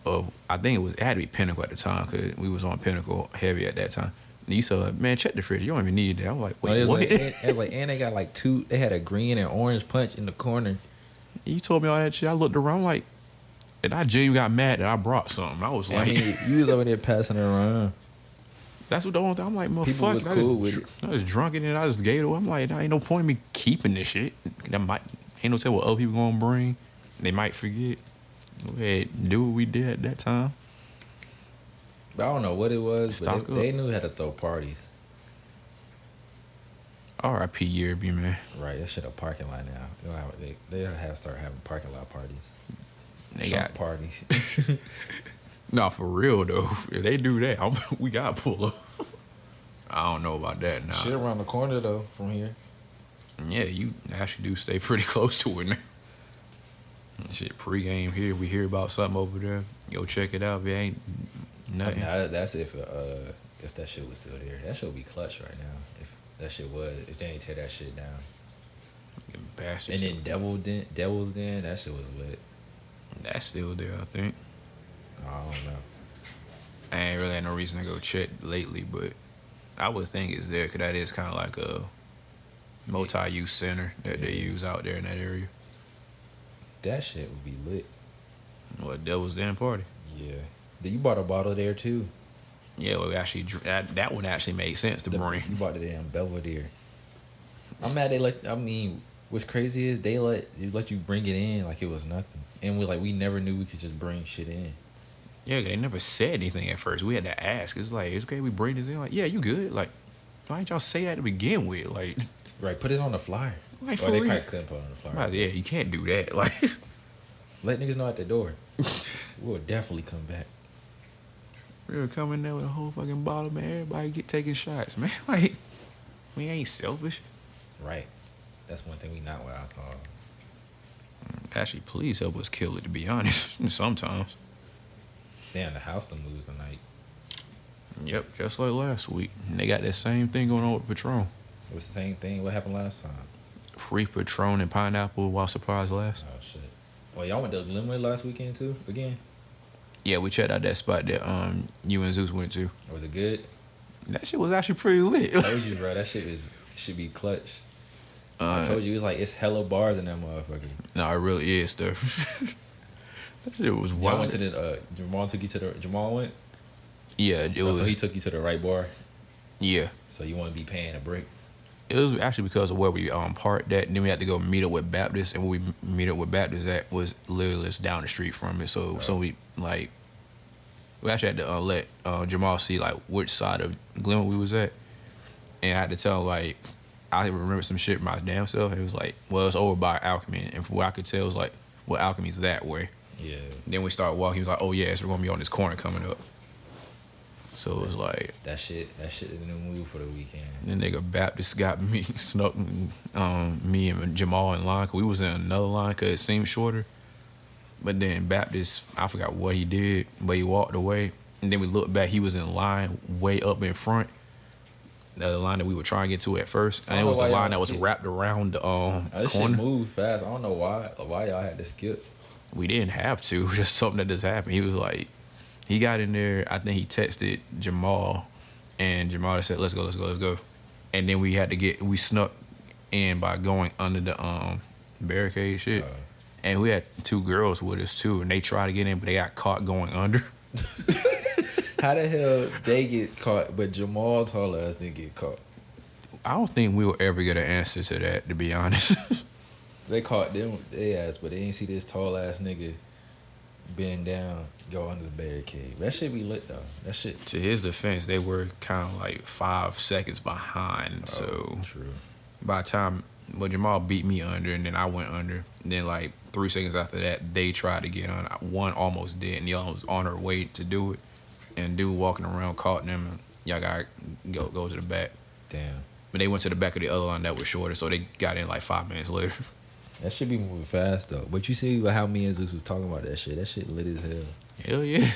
of, I think it had to be Pinnacle at the time because we was on Pinnacle heavy at that time. And you said, man, check the fridge. You don't even need that. I'm like, But it wait, was what? and they got like two. They had a green and orange punch in the corner. You told me all that shit. I looked around like, and I genuinely got mad that I brought something. I was like, I mean, you was over there passing it around. that's what the only thing. I'm like, People motherfucker. was cool with it. I was drunk in it. I just gave it away. I'm like, there ain't no point in me keeping this shit. That might ain't no tell what other people gonna bring. They might forget. Go ahead, do what we did at that time. But I don't know what it was, Stock but they knew how to throw parties. R.I.P. Yearby, man. Right, that shit a parking lot now. You know how they have to start having parking lot parties. They Trump got parties. no, for real though. If they do that, we gotta pull up. I don't know about that now. Shit around the corner though from here. Yeah, you actually do stay pretty close to it now. Shit, pregame here. We hear about something over there. Go check it out. If it ain't nothing. Now that's if that shit was still there. That shit would be clutch right now. If that shit was, if they ain't tear that shit down. Bastards. And then Devil's Den, that shit was lit. That's still there, I think. I don't know. I ain't really had no reason to go check lately, but I would think it's there because that is kind of like a multi-use center that they use out there in that area. That shit would be lit. What, Devil's Den party? Yeah. You bought a bottle there too. Yeah, well, we actually that one actually made sense to bring. You bought it in Belvedere. I'm mad what's crazy is they let you bring it in like it was nothing. And we never knew we could just bring shit in. Yeah, they never said anything at first. We had to ask. It's like, it's okay, we bring this in. Like, yeah, you good? Like, why didn't y'all say that to begin with? Like, Right, put it on the flyer. Like, Or for they real. probably couldn't put it on the flyer. Yeah, you can't do that. Like, Let niggas know at the door. We'll definitely come back. we were coming there with a whole fucking bottle, man. Everybody taking shots, man. Like, we ain't selfish. Right. That's one thing we not with alcohol. Actually, please help us kill it, to be honest. Sometimes. Damn, the house done moves tonight. Yep, just like last week. And they got that same thing going on with Patron. It was the same thing. What happened last time? Free Patron and pineapple while supplies last. Oh shit. Well, y'all went to Glenwood last weekend too? Again? Yeah, we checked out that spot that you and Zeus went to. Was it good? That shit was actually pretty lit. I told you, bro. That shit should be clutch. I told you it's hella bars in that motherfucker. No, it really is, though. That shit was Y'all wild. went to the Jamal took you to the Jamal went? Yeah, it was. So he took you to the right bar. Yeah, So you want to be paying a brick. it was actually because of where we parked at. And then we had to go meet up with Baptist, and where we meet up with Baptist at was literally just down the street from it. So we actually had to let Jamal see like which side of Glenwood we was at, and I had to tell like I remember some shit from my damn self. It was like, well, it's over by Alchemy, and from what I could tell, it was like, well, Alchemy's that way. Yeah. Then we started walking. He was like, oh yeah, so we're gonna be on this corner coming up. So it was like That shit is the new move for the weekend. the nigga Baptist got me snuck me and Jamal in line. 'Cause we was in another line because it seemed shorter. But then Baptist, I forgot what he did, but he walked away. And then we looked back, he was in line way up in front. The line that we were trying to get to at first. And it was a line that was wrapped around the This shit corner. moved fast. I don't know why y'all had to skip. We didn't have to. It was just something that just happened. He was like, he got in there. I think he texted Jamal, and Jamal said, let's go. And then we snuck in by going under the barricade shit. And we had two girls with us too, and they tried to get in, but they got caught going under. How the hell they get caught, but Jamal told us they get caught? I don't think we will ever get an answer to that, to be honest. They caught them, they ass, but they ain't see this tall ass nigga bend down, go under the barricade. That shit be lit though. That shit. To his defense, they were kind of like 5 seconds behind. So True. by the time, well, Jamal beat me under, and then I went under. And then like 3 seconds after that, they tried to get on. One almost did, and the other was on her way to do it. And dude walking around caught them, and y'all gotta go to the back. Damn. But they went to the back of the other line that was shorter, so they got in like 5 minutes later. That shit be moving fast though. But you see how me and Zeus was talking about that shit. That shit lit as hell. Hell yeah.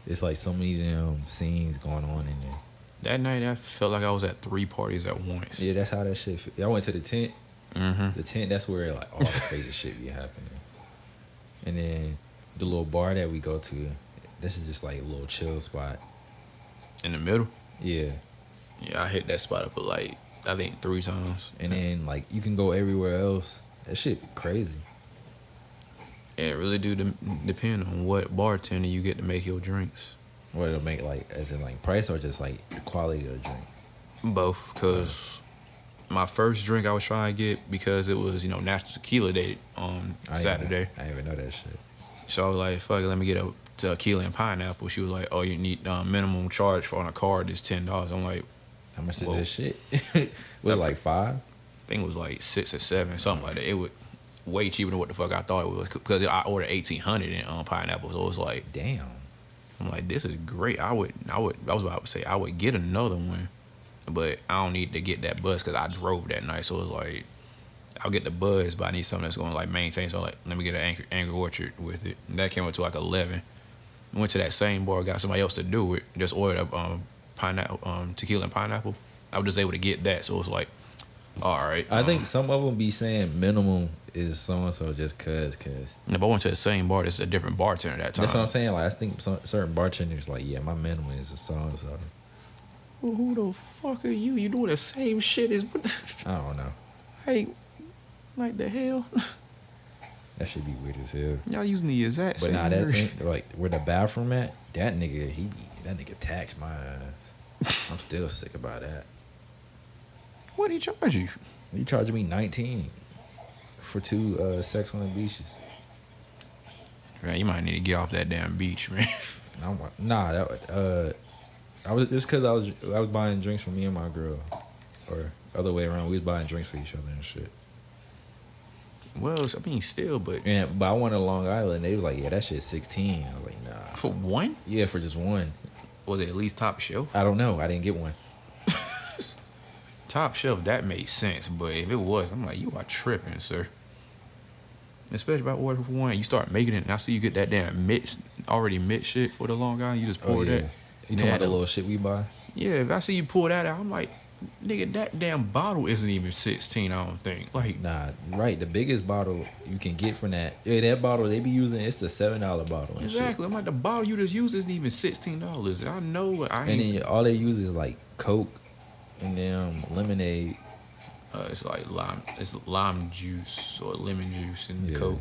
It's like so many damn scenes going on in there. That night, I felt like I was at 3 parties at once. Yeah, that's how that shit. Y'all went to the tent. Mm-hmm. The tent, that's where like all the crazy shit be happening. And then the little bar that we go to, this is just like a little chill spot. In the middle. Yeah. Yeah, I hit that spot up like I think 3 times. And then like you can go everywhere else. That shit crazy. Yeah, it really do depend on what bartender you get to make your drinks. What it'll make like as in like price or just like the quality of the drink. Both, cause my first drink I was trying to get because it was natural tequila day on Saturday. I didn't even know that shit. So I was like, fuck it, let me get a tequila and pineapple. She was like, oh, you need minimum charge on a card is $10. I'm like, How much is whoa. this shit? Was it like 5? I think it was like 6 or 7, something like that. It was way cheaper than what the fuck I thought it was because I ordered 1,800 in pineapple. So it was like, Damn. I'm like, this is great. I was about to say I would get another one, but I don't need to get that buzz because I drove that night. So it's like, I'll get the buzz, but I need something that's going to like maintain. So like, let me get an Angry Orchard with it. And that came up to like 11. Went to that same bar, got somebody else to do it. Just ordered a pineapple, tequila and pineapple. I was just able to get that. So it's like, all right. I think some of them be saying minimum is so and so just cause. If I went to the same bar, it's a different bartender that time. That's what I'm saying. Like I think certain bartenders like, yeah, my minimum is a so and so. Well, who the fuck are you? You doing the same shit as I don't know. like the hell? That should be weird as hell. Y'all using the exact But same nah, that word. thing, like where the bathroom at, that nigga taxed my ass. I'm still sick about that. What did he charge you? You charging me 19 for 2 sex on the beaches. Man, you might need to get off that damn beach, man. I was just because I was buying drinks for me and my girl, or other way around. We was buying drinks for each other and shit. Well, I mean, still, but But I wanted Long Island. They was like, yeah, that shit's 16. I was like, nah. for one, Yeah, for just one. was it at least top shelf? I don't know. I didn't get one. Top shelf, that made sense, but if it was, I'm like, you are tripping, sir. Especially if I order for one, you start making it, and I see you get that damn already mixed shit for the Long Island. You just pour yeah. that. You talking about the little shit we buy? Yeah, if I see you pull that out, I'm like, nigga, that damn bottle isn't even 16. I don't think. Like, Nah, right. The biggest bottle you can get from that. Yeah, that bottle they be using. It's the $7 bottle. And exactly. Shit. I'm like, the bottle you just used isn't even $16. I know. I And ain't. then all they use is like Coke and lemonade. It's like lime juice or lemon juice and Yeah. Coke.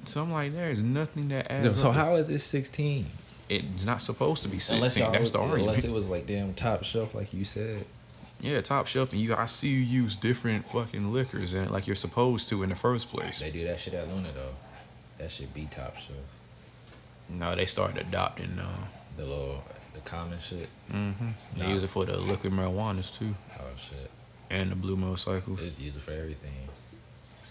So I'm like, there's nothing that adds So up. how is it 16? It's not supposed to be 16. Unless That's the argument. Unless it was like damn top shelf, like you said. Yeah, top shelf, and I see you use different fucking liquors and like you're supposed to in the first place. They do that shit at Luna though. That should be top shelf. No, they started adopting. The common shit. They Nah. use it for the liquid marijuanas too, Oh shit. and the blue motorcycles. They just use it for everything.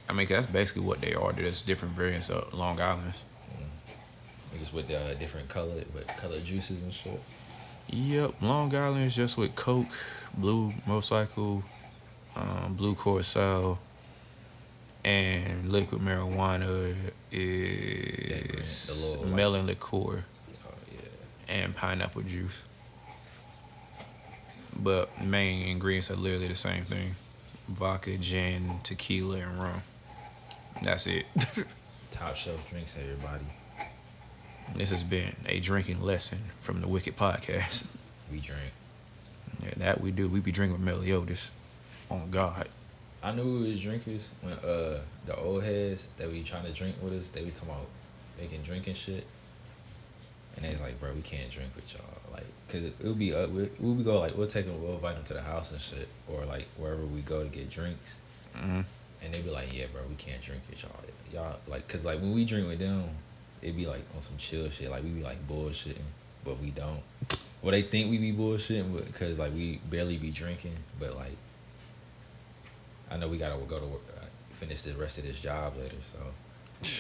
I mean, 'cause that's basically what they are. There's different variants of Long Island's. Just with different colored juices and shit. Yep, Long Island is just with Coke, blue motorcycle, blue Corsair, and liquid marijuana is the little, melon liqueur Oh yeah. and pineapple juice. But main ingredients are literally the same thing: vodka, gin, tequila, and rum. That's it. Top shelf drinks, everybody. This has been a drinking lesson from the Wicked Podcast. We drink. Yeah, that we do. We be drinking with Meliodas. On God. I knew we was drinkers when the old heads that we trying to drink with us, they be talking about making drinking shit. And they was like, bro, we can't drink with y'all. Like, cause it'll be we'll go like we'll invite them to the house and shit, or like wherever we go to get drinks. Mm-hmm. And they be like, yeah, bro, we can't drink with y'all, like, cause like when we drink with them, it be like on some chill shit, like we be like bullshitting, but we don't. Well, they think we be bullshitting, but cause like we barely be drinking, but like I know we gotta go to work, finish the rest of this job later, so.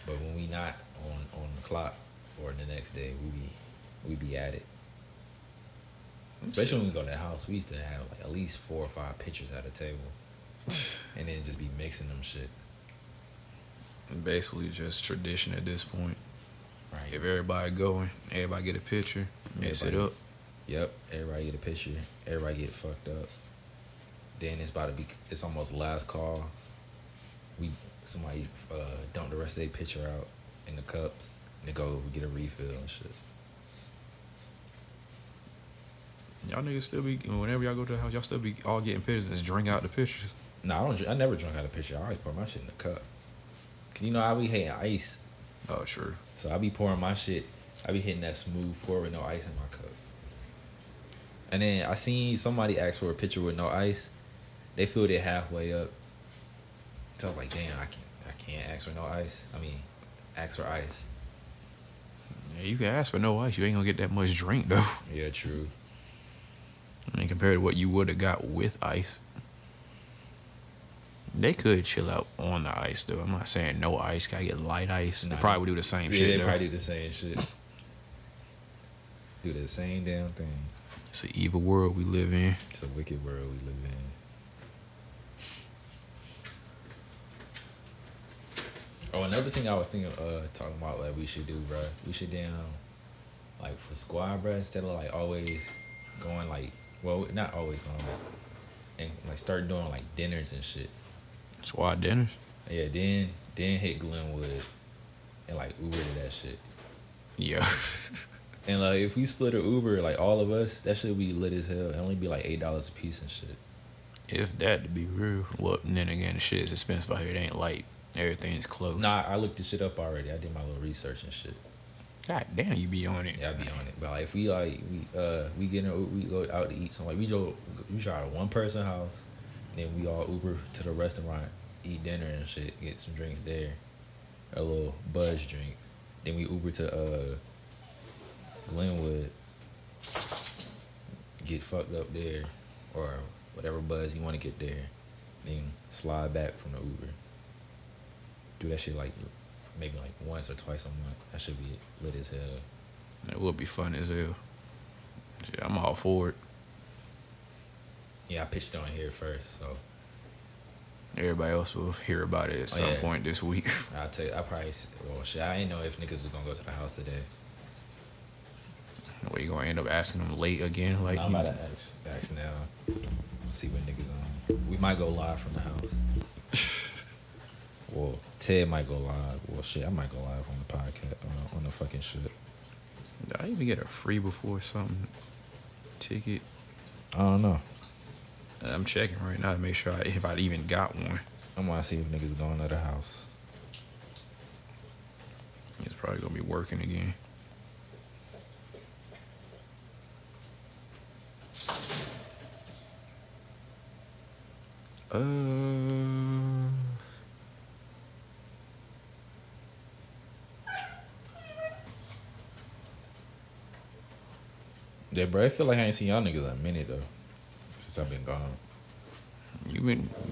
But when we not on the clock or the next day, we be at it. Especially when we go to the house, we used to have like at least 4 or 5 pitchers at a table, and then just be mixing them shit. Basically just tradition at this point. Right. If everybody going, everybody get a picture, mix it Everybody- up. Yep. Everybody get a picture. Everybody get fucked up. Then it's almost last call. Somebody dump the rest of their pitcher out in the cups and they go get a refill and shit. Y'all niggas still be, whenever y'all go to the house, y'all still be all getting pitchers and just drink out the pitchers. No, I never drink out of pitcher. I always pour my shit in the cup. Cause you know I be hating ice, Oh, sure. so I be pouring my shit. I be hitting that smooth pour with no ice in my cup. And then I seen somebody ask for a pitcher with no ice. They filled it halfway up. So I was like, damn, I can't ask for no ice. I mean, ask for ice. Yeah, you can ask for no ice. You ain't gonna get that much drink, though. Yeah, true. I mean, compared to what you would have got with ice. They could chill out on the ice, though. I'm not saying no ice. Gotta get light ice. Nah, they probably would do the same Yeah, shit, they though. probably do the same shit. Do the same damn thing. It's an evil world we live in. It's a wicked world we live in. Oh, another thing I was thinking, talking about, like we should do, bro. We should like for squad, bro. Instead of like always going like, well, not always going, but and like start doing like dinners and shit. Squad dinners. Yeah, then hit Glenwood and like Uber to that shit. Yeah. And like if we split an Uber, like all of us, that should be lit as hell. It only be like $8 a piece and shit. If that to be real. Well, then again, the shit is expensive out here. It ain't light. Everything's close. Nah, I looked this shit up already. I did my little research and shit. God damn, you be on it. Yeah, I be on it. But like, if we like we go out to eat something, like we try to one person house, and then we all Uber to the restaurant, eat dinner and shit, get some drinks there, a little buzz drinks. Then we Uber to Glenwood, get fucked up there, or whatever buzz you want to get there, then slide back from the Uber. Do that shit like maybe like once or twice a month. That should be lit as hell. That would be fun as hell. Shit, I'm all for it. Yeah, I pitched on here first, so Everybody else will hear about it at some yeah. point this week. I'll tell you. Well, shit, I ain't know if niggas was gonna go to the house today. What, you gonna end up asking them late again? Like, I'm about to ask now. See what niggas on. We might go live from the house. Well, Ted might go live. Well, shit, I might go live on the podcast on the fucking shit. did I even get a free before something ticket? I don't know. I'm checking right now to make sure if I even got one. I'm gonna see if niggas going to the house. It's probably gonna be working again. Yeah, bro, I feel like I ain't seen y'all niggas in a minute though, since I've been gone.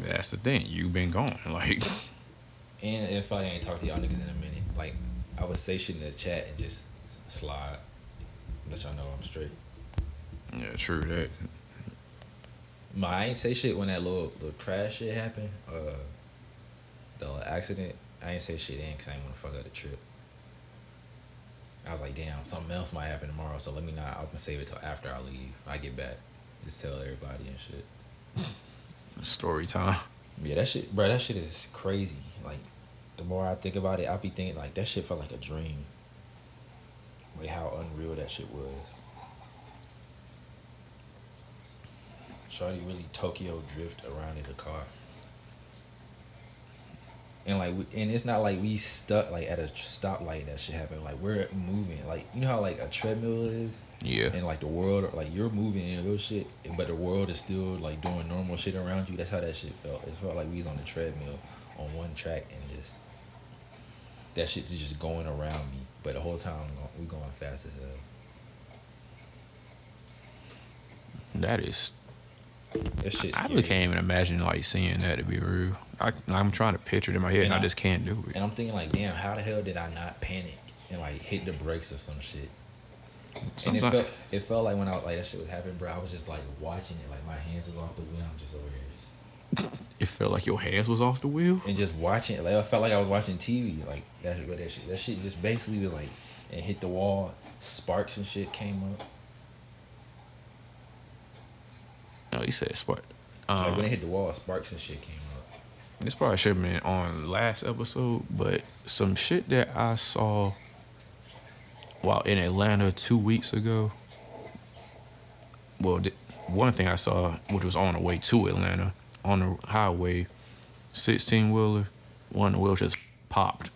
That's the thing. You've been gone. Like, And if I ain't talked to y'all niggas in a minute, like I would say shit in the chat and just slide, let y'all know I'm straight. yeah, true that. I ain't say shit when that little crash shit happened. The accident. I ain't say shit then because I ain't want to fuck up the trip. I was like, damn, something else might happen tomorrow, so let me not. I'm gonna save it till after I leave. I get back, just tell everybody and shit. Story time. Yeah, that shit, bro. That shit is crazy. Like, the more I think about it, I be thinking like that shit felt like a dream. Like how unreal that shit was. Shawty really Tokyo drift around in the car. And like, and it's not like we stuck like at a stoplight. That shit happened. Like we're moving. Like you know how like a treadmill is. Yeah. And like the world, like you're moving in your shit, but the world is still like doing normal shit around you. That's how that shit felt. It felt like we was on the treadmill on one track and just that shit's just going around me. But the whole time we going fast as hell. That is. That shit's I scary. really can't even imagine like seeing that, to be real. I'm trying to picture it in my head and I just can't do it. And I'm thinking like, damn, how the hell did I not panic and like hit the brakes or some shit? And it felt like when I like that shit was happening, bro. I was just like watching it, like my hands was off the wheel. I'm just over here, just It felt like your hands was off the wheel. and just watching it. Like I felt like I was watching TV. Like that's what that shit. That shit just basically was like, and hit the wall. Sparks and shit came up. No, you said spark. Like when it hit the wall, sparks and shit came up. This probably should have been on last episode, but some shit that I saw while in Atlanta 2 weeks ago. Well, one thing I saw, which was on the way to Atlanta, on the highway, 16-wheeler, one of the wheels just popped.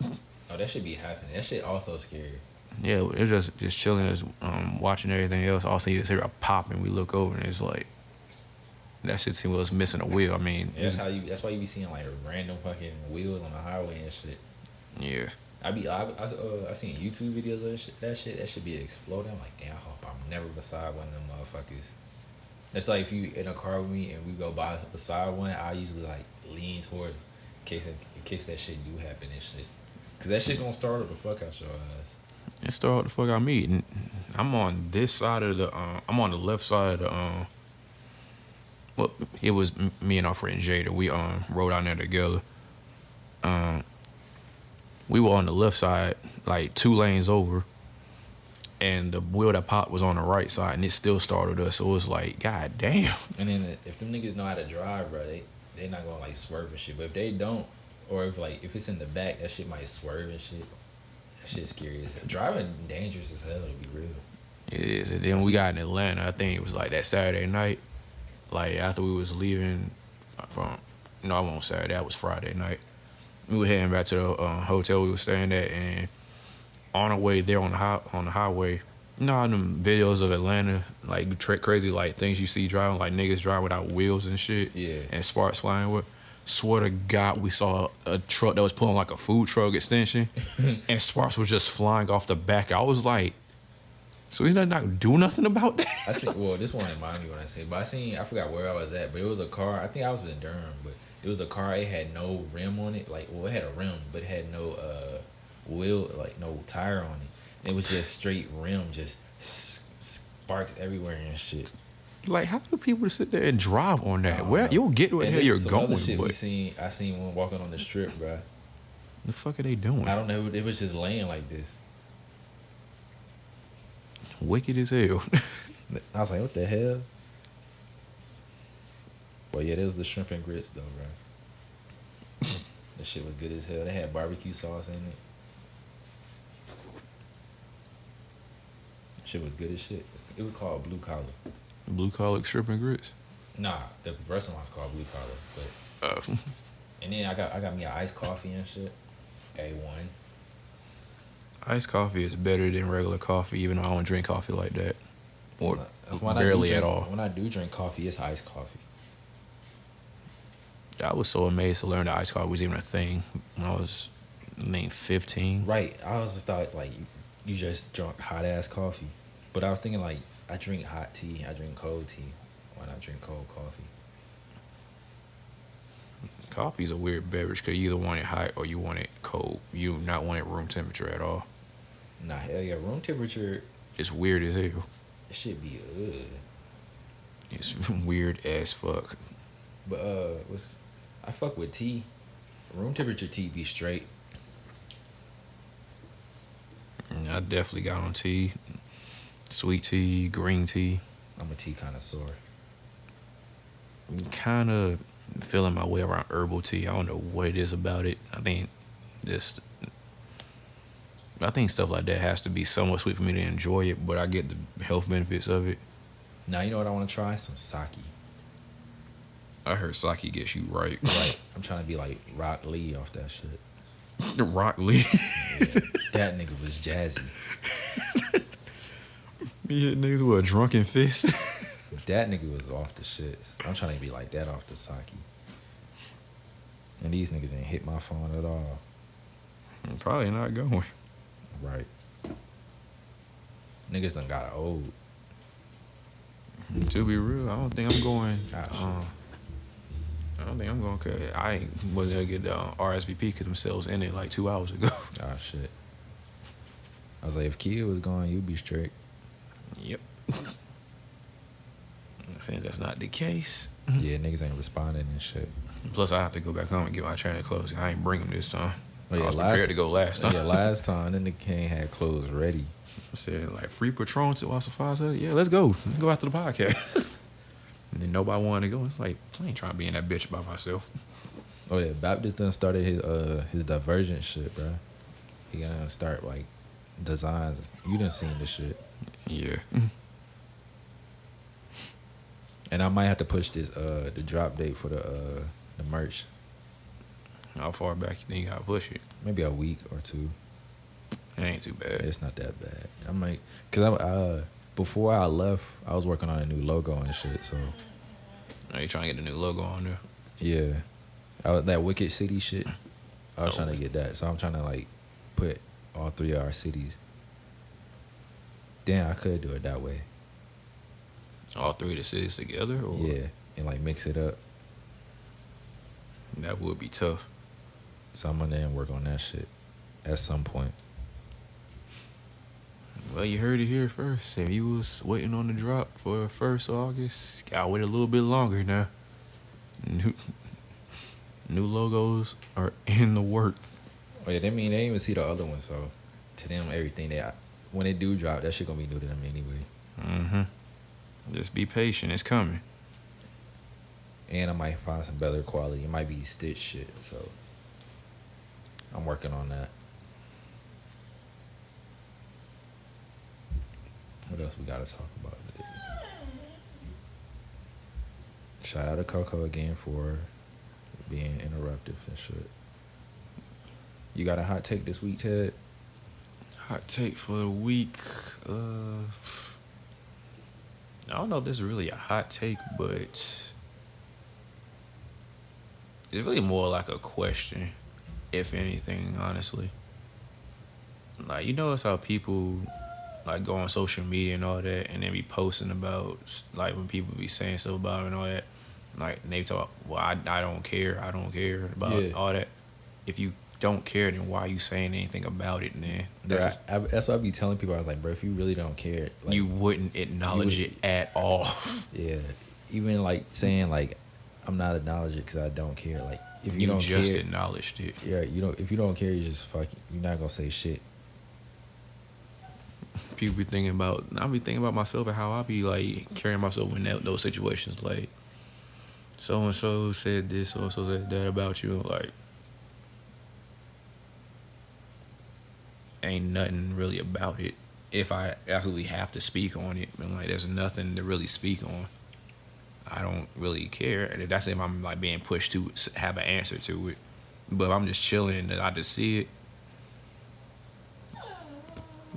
Oh, that should be happening. That shit also scary. Yeah, it was just chilling, just watching everything else. Also, you just hear a pop, and we look over, and it's like, that shit seemed was missing a wheel. I mean, That's why you be seeing like random fucking wheels on the highway and shit. yeah. I seen YouTube videos of that shit. That should be exploding. I'm like, damn, I hope I'm never beside one of them motherfuckers. It's like if you in a car with me and we go beside one, I usually like lean towards in case that shit do happen and shit. Cause that shit gonna startle the fuck out your ass. It started the fuck out me. And I'm on this side of the. I'm on the left side of the. Well, it was me and our friend Jada. We rode down there together. We were on the left side, like 2 lanes over, and the wheel that popped was on the right side, and it still startled us. So it was like, god damn. And then if them niggas know how to drive, bro, they not gonna like swerve and shit. But if they don't, or if it's in the back, that shit might swerve and shit. That shit's scary as hell. Driving dangerous as hell, to be real. It is. And then we got in Atlanta. I think it was like that Saturday night. Like after we was leaving from, no, I won't Saturday. That was Friday night. We were heading back to the hotel we were staying at, and on our way there on the highway, you know how them videos of Atlanta, like crazy like things you see driving, like niggas driving without wheels and shit, Yeah. and sparks flying with. Swear to God, we saw a truck that was pulling like a food truck extension, and sparks was just flying off the back. I was like, so he's not do nothing about that? I see. Well, this one reminded me when I said, but I forgot where I was at, but it was a car. I think I was in Durham, but it was a car. It had no rim on it. Like, well, it had a rim, but it had no wheel, like no tire on it. It was just straight rim, just sparks everywhere and shit. Like, how do people sit there and drive on that? I don't Where know. you'll get where the And hell this you're is some going, other shit but I seen one walking on the strip, bro. the fuck are they doing? I don't know. It was just laying like this. Wicked as hell. I was like, what the hell? Well, yeah, that was the shrimp and grits, though, bro. That shit was good as hell. They had barbecue sauce in it. Shit was good as shit. It was called Blue Collar. Blue collar shrimp and grits. Nah, the restaurant's called Blue Collar. But and then I got me an iced coffee and shit. A1. Iced coffee is better than regular coffee, even though I don't drink coffee like that, or When barely at at all. When I do drink coffee, it's iced coffee. I was so amazed to learn that iced coffee was even a thing when I was, 15. Right. I always thought like you just drunk hot ass coffee, but I was thinking like I drink hot tea, I drink cold tea. Why not drink cold coffee? Coffee's a weird beverage because you either want it hot or you want it cold. You do not want it room temperature at all. Nah, hell yeah, room temperature. It's weird as hell. It should be good. It's weird as fuck. But I fuck with tea. Room temperature tea be straight. I definitely got on tea, sweet tea, green tea. I'm a tea connoisseur. Kind of feeling my way around herbal tea. I don't know what it is about it. I think stuff like that has to be somewhat sweet for me to enjoy it, but I get the health benefits of it. Now you know what I want to try? Some sake. I heard sake gets you right. Right. I'm trying to be like Rock Lee off that shit. Rock Lee. Yeah, that nigga was jazzy. Me hit niggas with a drunken fist. That nigga was off the shits. I'm trying to be like that off the sake. And these niggas ain't hit my phone at all. I'm probably not going. Right. Niggas done got old. To be real, I don't think I'm going. Ah, I don't think I'm going because I wasn't going to get RSVP because themselves ended like 2 hours ago. Ah, shit. I was like, if Kia was gone, you'd be straight. Yep. Since that's not the case. Yeah, niggas ain't responding and shit. Plus, I have to go back home and get my training clothes. I ain't bring them this time. Oh, yeah, I was prepared to go last time. Yeah, last time, then the king had clothes ready. I said, like, free Patron to Wasafasa? Yeah, let's go. Let's go after the podcast. And then nobody wanted to go. It's like, I ain't trying to be in that bitch by myself. Oh yeah, Baptist done started his divergent shit, bro. He gonna start like designs. You done seen this shit. Yeah. And I might have to push this the drop date for the merch. How far back you think you gotta push it? Maybe a week or two. It ain't too bad. It's not that bad. I might, cause before I left, I was working on a new logo and shit. So Are you trying to get a new logo on there? yeah, that Wicked City shit. I was Oh. trying to get that, so I'm trying to like put all 3 of our cities. Damn, I could do it that way. All 3 of the cities together? Or? Yeah, and like mix it up. That would be tough. So I'm gonna work on that shit at some point. Well, you heard it here first. If you was waiting on the drop for 1st of August, gotta wait a little bit longer now. New logos are in the work. Oh yeah, they didn't even see the other one, so to them everything when they do drop, that shit gonna be new to them anyway. Mm-hmm. Just be patient. It's coming. And I might find some better quality. It might be stitch shit, so I'm working on that. What else we gotta talk about today? Shout out to Coco again for being interruptive and shit. You got a hot take this week, Ted? Hot take for the week. I don't know if this is really a hot take, but it's really more like a question, if anything, honestly. Like, you notice how people like go on social media and all that, and then be posting about like when people be saying stuff about it and all that. Like, and they talk, well, I don't care about all that. If you don't care, then why are you saying anything about it? Then That's what I be telling people. I was like, bro, if you really don't care, like, you wouldn't acknowledge it at all. Yeah, even like saying like I'm not acknowledging it because I don't care. Like if you don't just care, acknowledged it. yeah, you don't. If you don't care, you just fucking. You're not gonna say shit. People be thinking about. I be thinking about myself and how I be like carrying myself in those situations. Like, so and so said this, so and so said that about you. Like, ain't nothing really about it. If I absolutely have to speak on it, and like there's nothing to really speak on, I don't really care. And that's if I'm like being pushed to have an answer to it. But if I'm just chilling and I just see it,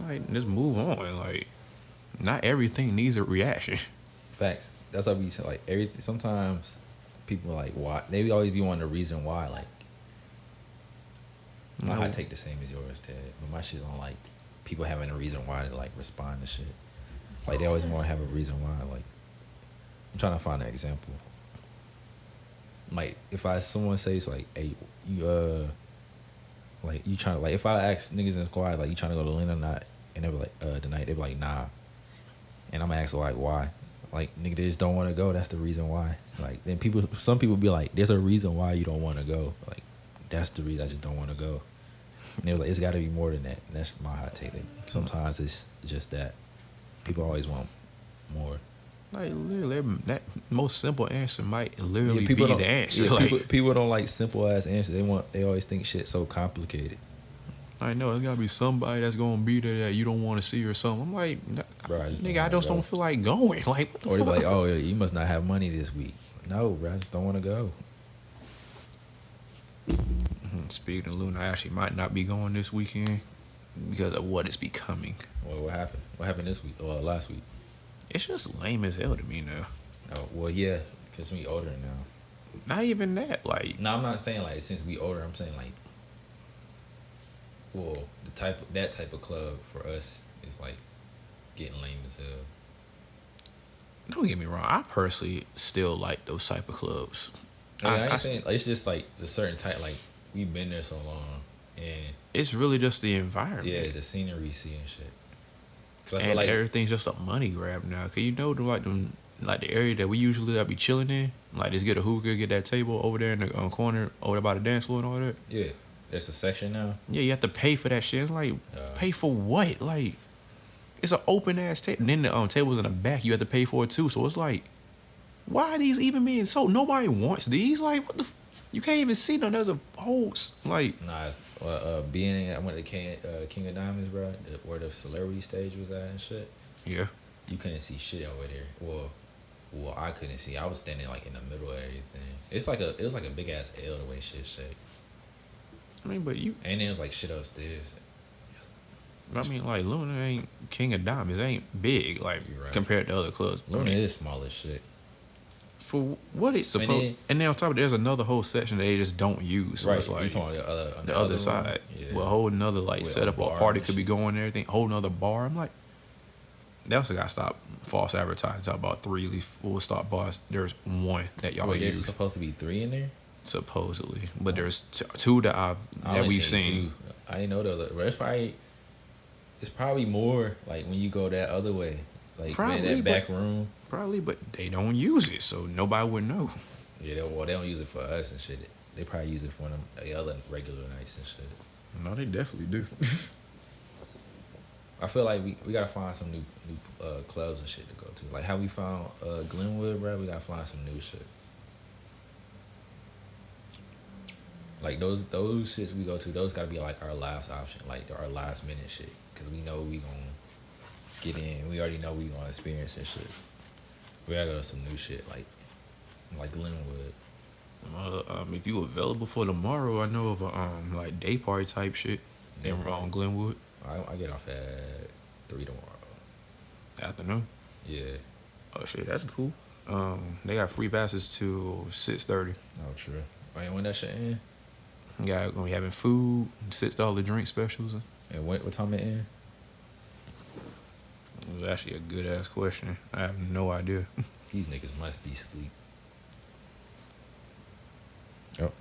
like, just move on. Like, not everything needs a reaction. Facts. That's what I be saying. Like everything. Sometimes people are like, why? They always be wanting the reason why. Like, my hot take the same as yours, Ted. But my shit's on like people having a reason why to like respond to shit. Like they always want to have a reason why. Like I'm trying to find an example. Like if someone says like, hey, you like you trying to like if I ask niggas in the squad like you trying to go to Lynn or not, and they be like tonight, they be like nah, and I'm gonna ask like why. Like nigga, they just don't want to go. That's the reason why. Like then some people be like, there's a reason why you don't want to go. Like that's the reason I just don't want to go. And they're like, it's got to be more than that. And that's my hot take. Like, sometimes it's just that people always want more. Like, literally, that most simple answer might literally be don't- the answer. yeah, Like, people don't like simple ass answers. They always think shit so complicated. I know it's gotta be somebody that's gonna be there that you don't want to see or something. I'm like, Bro, I just nigga, don't I wanna just go. don't feel like going. Like, what the Or they be fuck? like, oh, you must not have money this week. No, bro, I just don't want to go. Speaking of Luna, I actually might not be going this weekend because of what it's becoming. Well, what happened? What happened this week? Well, last week. It's just lame as hell to me now. Oh, well, yeah, because we older now. Not even that. Like, No, I'm not saying like since we older. I'm saying like, well, that type of club for us is like getting lame as hell. don't get me wrong. I personally still like those type of clubs. I ain't saying like, it's just like the certain type. Like we've been there so long, and It's really just the environment. yeah, the scenery, see and shit. 'Cause I And feel like everything's just a money grab now. Cause you know like the area that we usually be chilling in, like just get a hookah, get that table over there in the corner over there by the dance floor and all that. yeah, there's a section now. Yeah, you have to pay for that shit. It's like, pay for what? Like, it's an open ass table. And then the tables in the back, you have to pay for it too. So it's like, why are these even being sold? Nobody wants these. Like, what the? You can't even see them. There's a whole like. Nah, being I went to King of Diamonds, bro, where the celebrity stage was at and shit. Yeah. You couldn't see shit over there. Well, I couldn't see. I was standing like in the middle of everything. It was like a big ass L the way shit shake. I mean, but you. And then it was like shit upstairs. I mean, like Luna ain't King of Diamonds. Ain't big like Right. compared to other clubs. Luna is small as shit. For what it's supposed, and then on top of it, there's another whole section that they just don't use. So Right, it's like you talking the other side. Yeah. Well, a whole nother like With setup a or bar party and could be shit. going and everything. Whole nother bar. I'm like, they also got to stop false advertising. Talk about 3 full stop bars. There's one that y'all Wait, there's use supposed to be 3 in there? supposedly, but there's 2 that we've seen. 2. I didn't know it's probably more like when you go that other way, like Probably, in that back but- room. Probably, but they don't use it, so nobody would know. Yeah, they don't use it for us and shit. They probably use it for them the other regular nights and shit. No, they definitely do. I feel like we gotta find some new clubs and shit to go to. Like how we found Glenwood, bro. We gotta find some new shit. Like those shits we go to, those gotta be like our last option, like our last minute shit, cause we know we gonna get in. We already know we gonna experience and shit. We gotta go to some new shit, like Glenwood. If you available for tomorrow, I know of a like day party type shit. Day In party. Glenwood I get off at 3 tomorrow. afternoon. Yeah. Oh shit, that's cool. They got free passes to 6:30. Oh, true. Wait, when that shit in? Gonna be having food, $6 drink specials. And what time it in? It was actually a good ass question. I have no idea. These niggas must be asleep. Oh.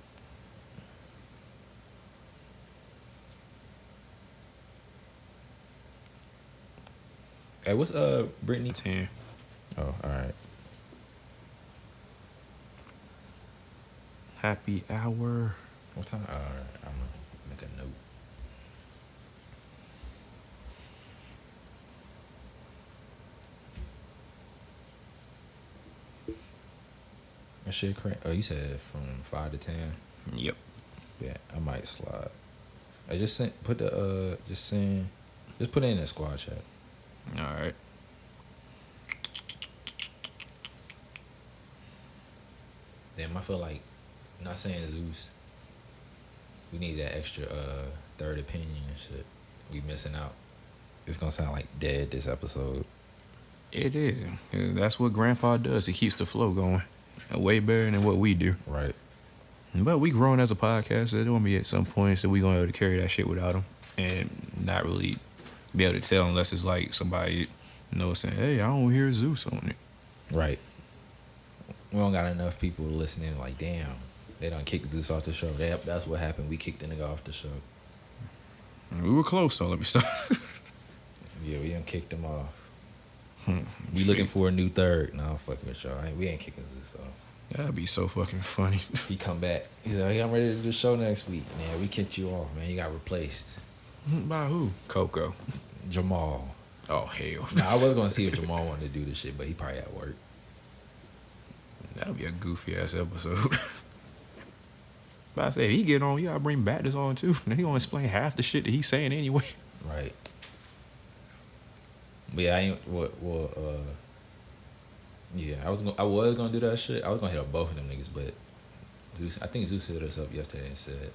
Hey, what's Brittany? 10. Oh, all right. Happy hour. What time? All right, I'm gonna make a note. That shit crazy. Oh, you said from 5 to 10. Yep. Yeah, I might slide. I just put it in the squad chat. All right. Damn, I feel like, not saying Zeus, we need that extra third opinion and shit. We missing out. It's gonna sound like dead this episode. It is. That's what Grandpa does. He keeps the flow going. Way better than what we do. Right. But we growing as a podcast. There's gonna be at some points that we gonna be able to carry that shit without him, and not really be able to tell unless it's like somebody, saying, "Hey, I don't hear Zeus on it." Right. We don't got enough people listening. Like, damn, they done kicked Zeus off the show. That's what happened. We kicked the nigga off the show. We were close, so let me stop. Yeah, we done kicked him off. We looking for a new third. Nah, I'm fucking with y'all. We ain't kicking Zeus off. That'd be so fucking funny. He come back. He's like, hey, I'm ready to do the show next week. Man, we kicked you off, man. You got replaced. By who? Coco. Jamal. Oh hell. Nah, I was gonna see if Jamal wanted to do this shit, but he probably at work. That'd be a goofy ass episode. But I say if he get on, you gotta bring Baptist on too. He gonna explain half the shit that he's saying anyway. Right. But yeah, I ain't. Yeah, I was gonna do that shit. I was gonna hit up both of them niggas, but I think Zeus hit us up yesterday and said,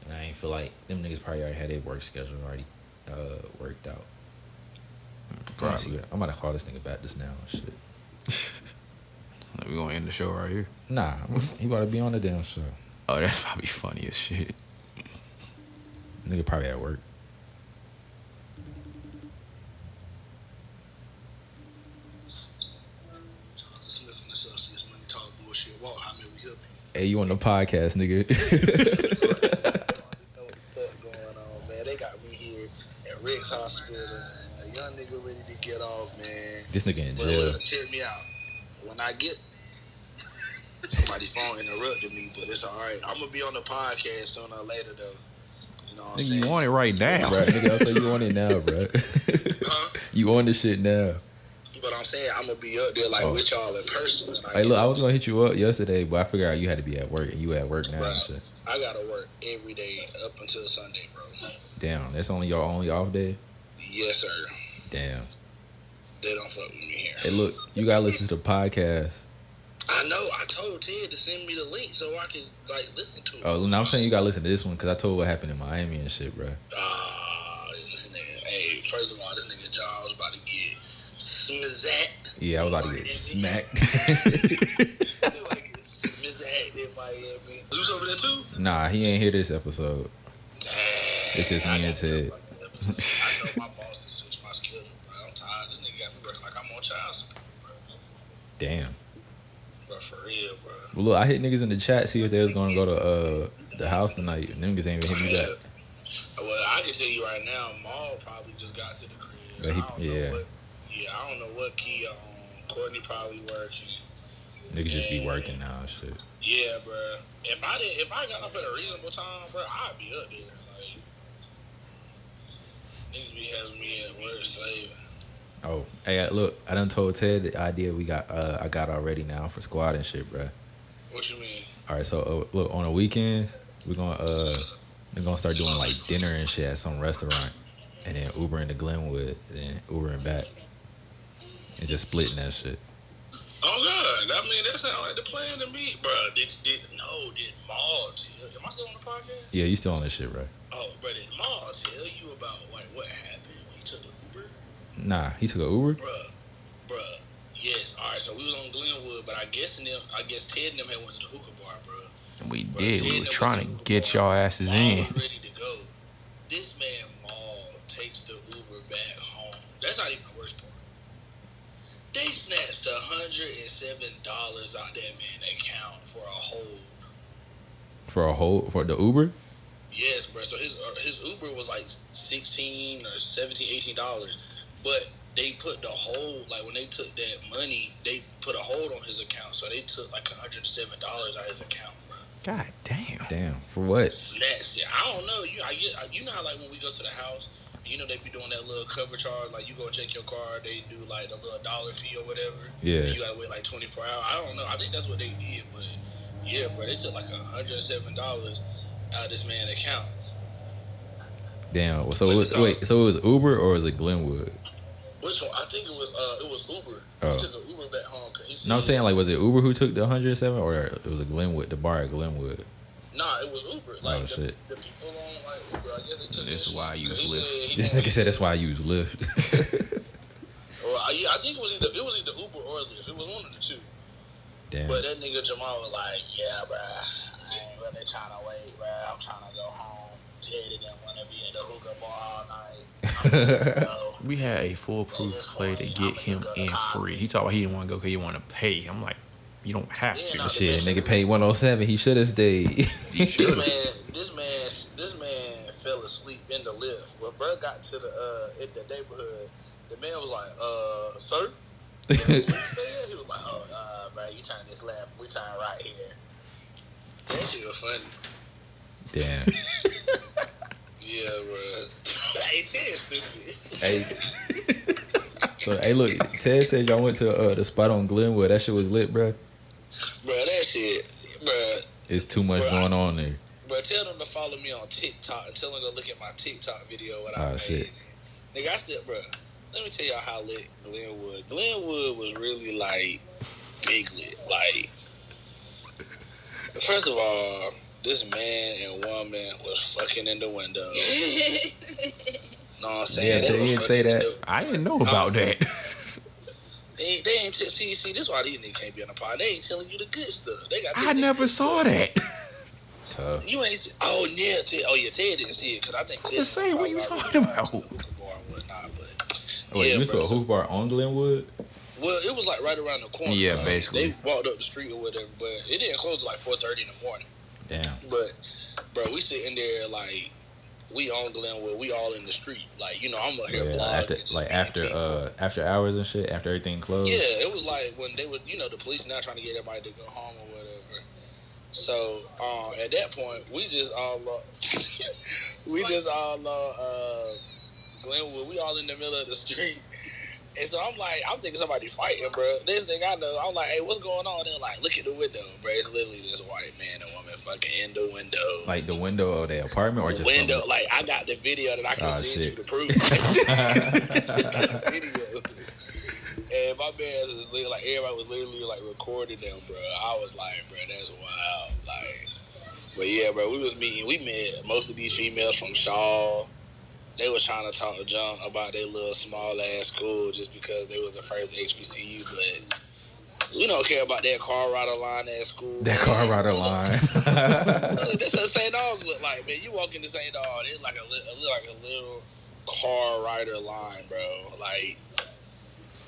and I ain't feel like them niggas probably already had their work schedule already worked out. Probably. I'm about to call this nigga back just now and shit. We gonna end the show right here. Nah, he about to be on the damn show. Oh, that's probably funny as shit. Nigga probably at work. Smith and Associates Money Talk Bullshit Walk. How may we help you? Hey, you on the podcast, nigga? I know what the fuck going on, man. They got me here at Rick's Hospital. A young nigga ready to get off, man. This nigga in But jail. look, check me out. When I get somebody's phone interrupted me, but it's all right. I'm gonna be on the podcast sooner or later, though. You know what I'm Nigga, saying? you want it right now. Bro, nigga, so you on it now, bro. Huh? You on this shit now. But I'm saying I'm gonna be up there like with y'all in person. And Hey, look, I was gonna hit you up yesterday, but I figured out you had to be at work, and you at work now and shit. I gotta work every day up until Sunday, bro. Damn, that's only your only off day? Yes, sir. Damn. They don't fuck with me here. Hey, look, you gotta listen to the podcast. I know. I told Ted to send me the link so I can like listen to it. Oh, no, I'm saying you gotta listen to this one because I told what happened in Miami and shit, bro. This nigga. Hey, first of all, this nigga John was about to get smacked. Yeah, I was about to get smacked. Smacked in Miami. Zeus over there too? Nah, he ain't hear this episode. Dang. It's just me and Ted. I know my boss to switch my schedule, bro. I'm tired. This nigga got me working like I'm on child support, bro. Damn. Bro, for real, bro. Well, look, I hit niggas in the chat see if they was gonna go to the house tonight, and niggas ain't even hit me back. Well, I can tell you right now, Maul probably just got to the crib. But I don't know what key Courtney probably working. Niggas just be working now and shit. Yeah, bro. If I got off at a reasonable time, bro, I'd be up there. Like, niggas be having me at work saving. Oh, hey, look, I done told Ted the idea I got already now for squad and shit, bro. What you mean? All right, so look, on the weekends we're gonna start doing like dinner and shit at some restaurant, and then Uber into Glenwood, and then Uber and back, and just splitting that shit. Oh God, I mean that sounds like the plan to me, bro. Did Maul tell? Am I still on the podcast? Yeah, you still on this shit, bro? Oh, bro, did Maul tell you about like what happened when he took the Uber? Nah, he took an Uber. Bruh. Yes. All right. So we was on Glenwood, but I guess Ted and them had went to the hookah bar, bro. We Bruh, did. Ted We and were them trying went to the get hookah bar. y'all asses Maul in. was ready to go. This man Maul takes the Uber back home. That's not even the worst part. They snatched $107 out that man's account for a hold. For the Uber? Yes, bro. So his Uber was like $16 or $17, $18, but they put the hold, like when they took that money, they put a hold on his account. So they took like $107 out of his account, bro. God damn. Damn. For what? Snatched it. I don't know. You know how like when we go to the house, you know they be doing that little cover charge. Like you go check your car, they do like a little dollar fee or whatever. Yeah. And you gotta wait like 24 hours. I don't know. I think that's what they did, but yeah, bro, they took like $107 out of this man's account. Damn. So it was Uber or was it Glenwood? Which one? I think it was Uber. Oh. He took an Uber back home. No, I'm saying like, was it Uber who took the 107, or it was a Glenwood, the bar at Glenwood? Nah, it was Uber. Like, oh shit. The people on like Uber, I guess they took. This is why I use Lyft. This nigga said that's why I use Lyft. Well, I think it was either Uber or Lyft. It was one of the two. Damn. But that nigga Jamal was like, yeah, bro, I ain't really trying to wait, bro. I'm trying to go home. Ted didn't want to be at the hookah bar all night. So, We had a foolproof play to get him in free. He talked about he didn't want to go because he wanted to pay. I'm like, you don't have to. Yeah, nah, Shit, nigga paid 107. He should have stayed. You should have. this man fell asleep in the lift. When bro got to in the neighborhood, the man was like, sir? He was like, bro, you turn this left. We turn right here. That shit was funny. Damn. Yeah, bro. Hey, Ted stupid. Hey. So, hey, look, Ted said y'all went to the spot on Glenwood. That shit was lit, bro. Bro, that shit, bro. It's too much going on there. Bro, tell them to follow me on TikTok and tell them to look at my TikTok video what I made. Shit. Nigga, I still, bro. Let me tell y'all how lit Glenwood. Glenwood was really like big lit. Like, first of all, this man and woman was fucking in the window. Know what I'm saying? Yeah, they didn't say that. I didn't know about that. They ain't see. This is why these niggas can't be on the pod. They ain't telling you the good stuff. They got. I never saw that. Tough. You ain't see. Oh yeah, Ted. Oh yeah, Ted didn't see it because I think Ted. Just saying, what you talking about? Wait, you went to a hookah bar on Glenwood? Well, it was like right around the corner. Yeah, basically. They walked up the street or whatever, but it didn't close till like 4:30 in the morning. Damn. But, bro, we sitting there like we on Glenwood. We all in the street. Like, you know, I'm up here vlogging. After hours and shit, after everything closed. Yeah, it was like when they would, you know, the police now trying to get everybody to go home or whatever. So at that point, we just all Glenwood. We all in the middle of the street, And so I'm thinking somebody fighting, bro. This thing I know, I'm like, hey, what's going on? They're like, look at the window, bro. It's literally this white man and woman fucking in the window. Like the window of their apartment or the just window? from... Like I got the video that I can send you to prove. Video. And my man was literally, like, everybody was literally like recording them, bro. I was like, bro, that's wild. Like, but yeah, bro, we met most of these females from Shaw. They was trying to talk to John about their little small ass school just because they was the first HBCU, but we don't care about that Colorado line at school. That Colorado line. That's what St. Dog look like, man. You walk into St. Dog, it's like a little car rider line, bro. Like,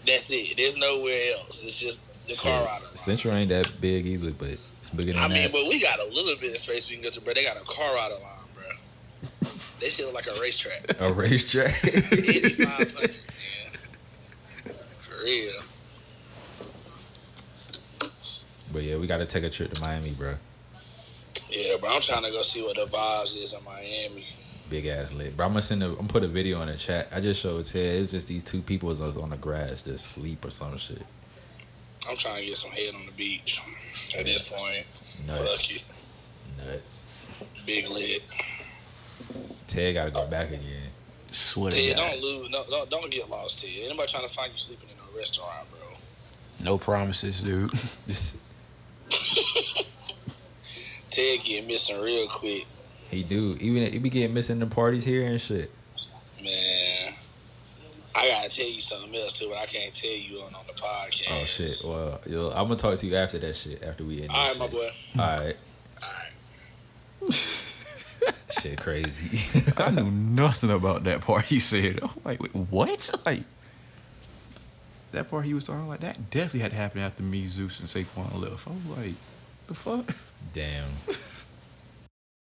that's it. There's nowhere else. It's just the car rider line. Central ain't that big either, but it's bigger than that. I mean, but we got a little bit of space we can go to, bro. They got a car rider line, bro. That shit look like a racetrack. A racetrack? 8,500, yeah. For real. But yeah, we got to take a trip to Miami, bro. Yeah, bro. I'm trying to go see what the vibes is in Miami. Big ass lit, bro. I'm gonna put a video in the chat. I just showed Ted. It was just these two people was on the grass just sleep or some shit. I'm trying to get some head on the beach. At this point, Nuts. fuck it. Nuts. Big lit. Ted gotta go back again. Swear to Ted, God. don't lose. No, don't get lost, Ted. Anybody trying to find you sleeping in a restaurant, bro? No promises, dude. This, Ted get missing real quick. he do. Even he be getting missing the parties here and shit. Man, I gotta tell you something else too, but I can't tell you on the podcast. Oh shit. Well, I'm gonna talk to you after that shit. After we end. All right, this my shit. boy. All right. All right. Shit, crazy. I knew nothing about that part he said. I'm like, wait, what? Like, that part he was talking like that definitely had to happen after me, Zeus, and Saquon left. I was like, the fuck? Damn.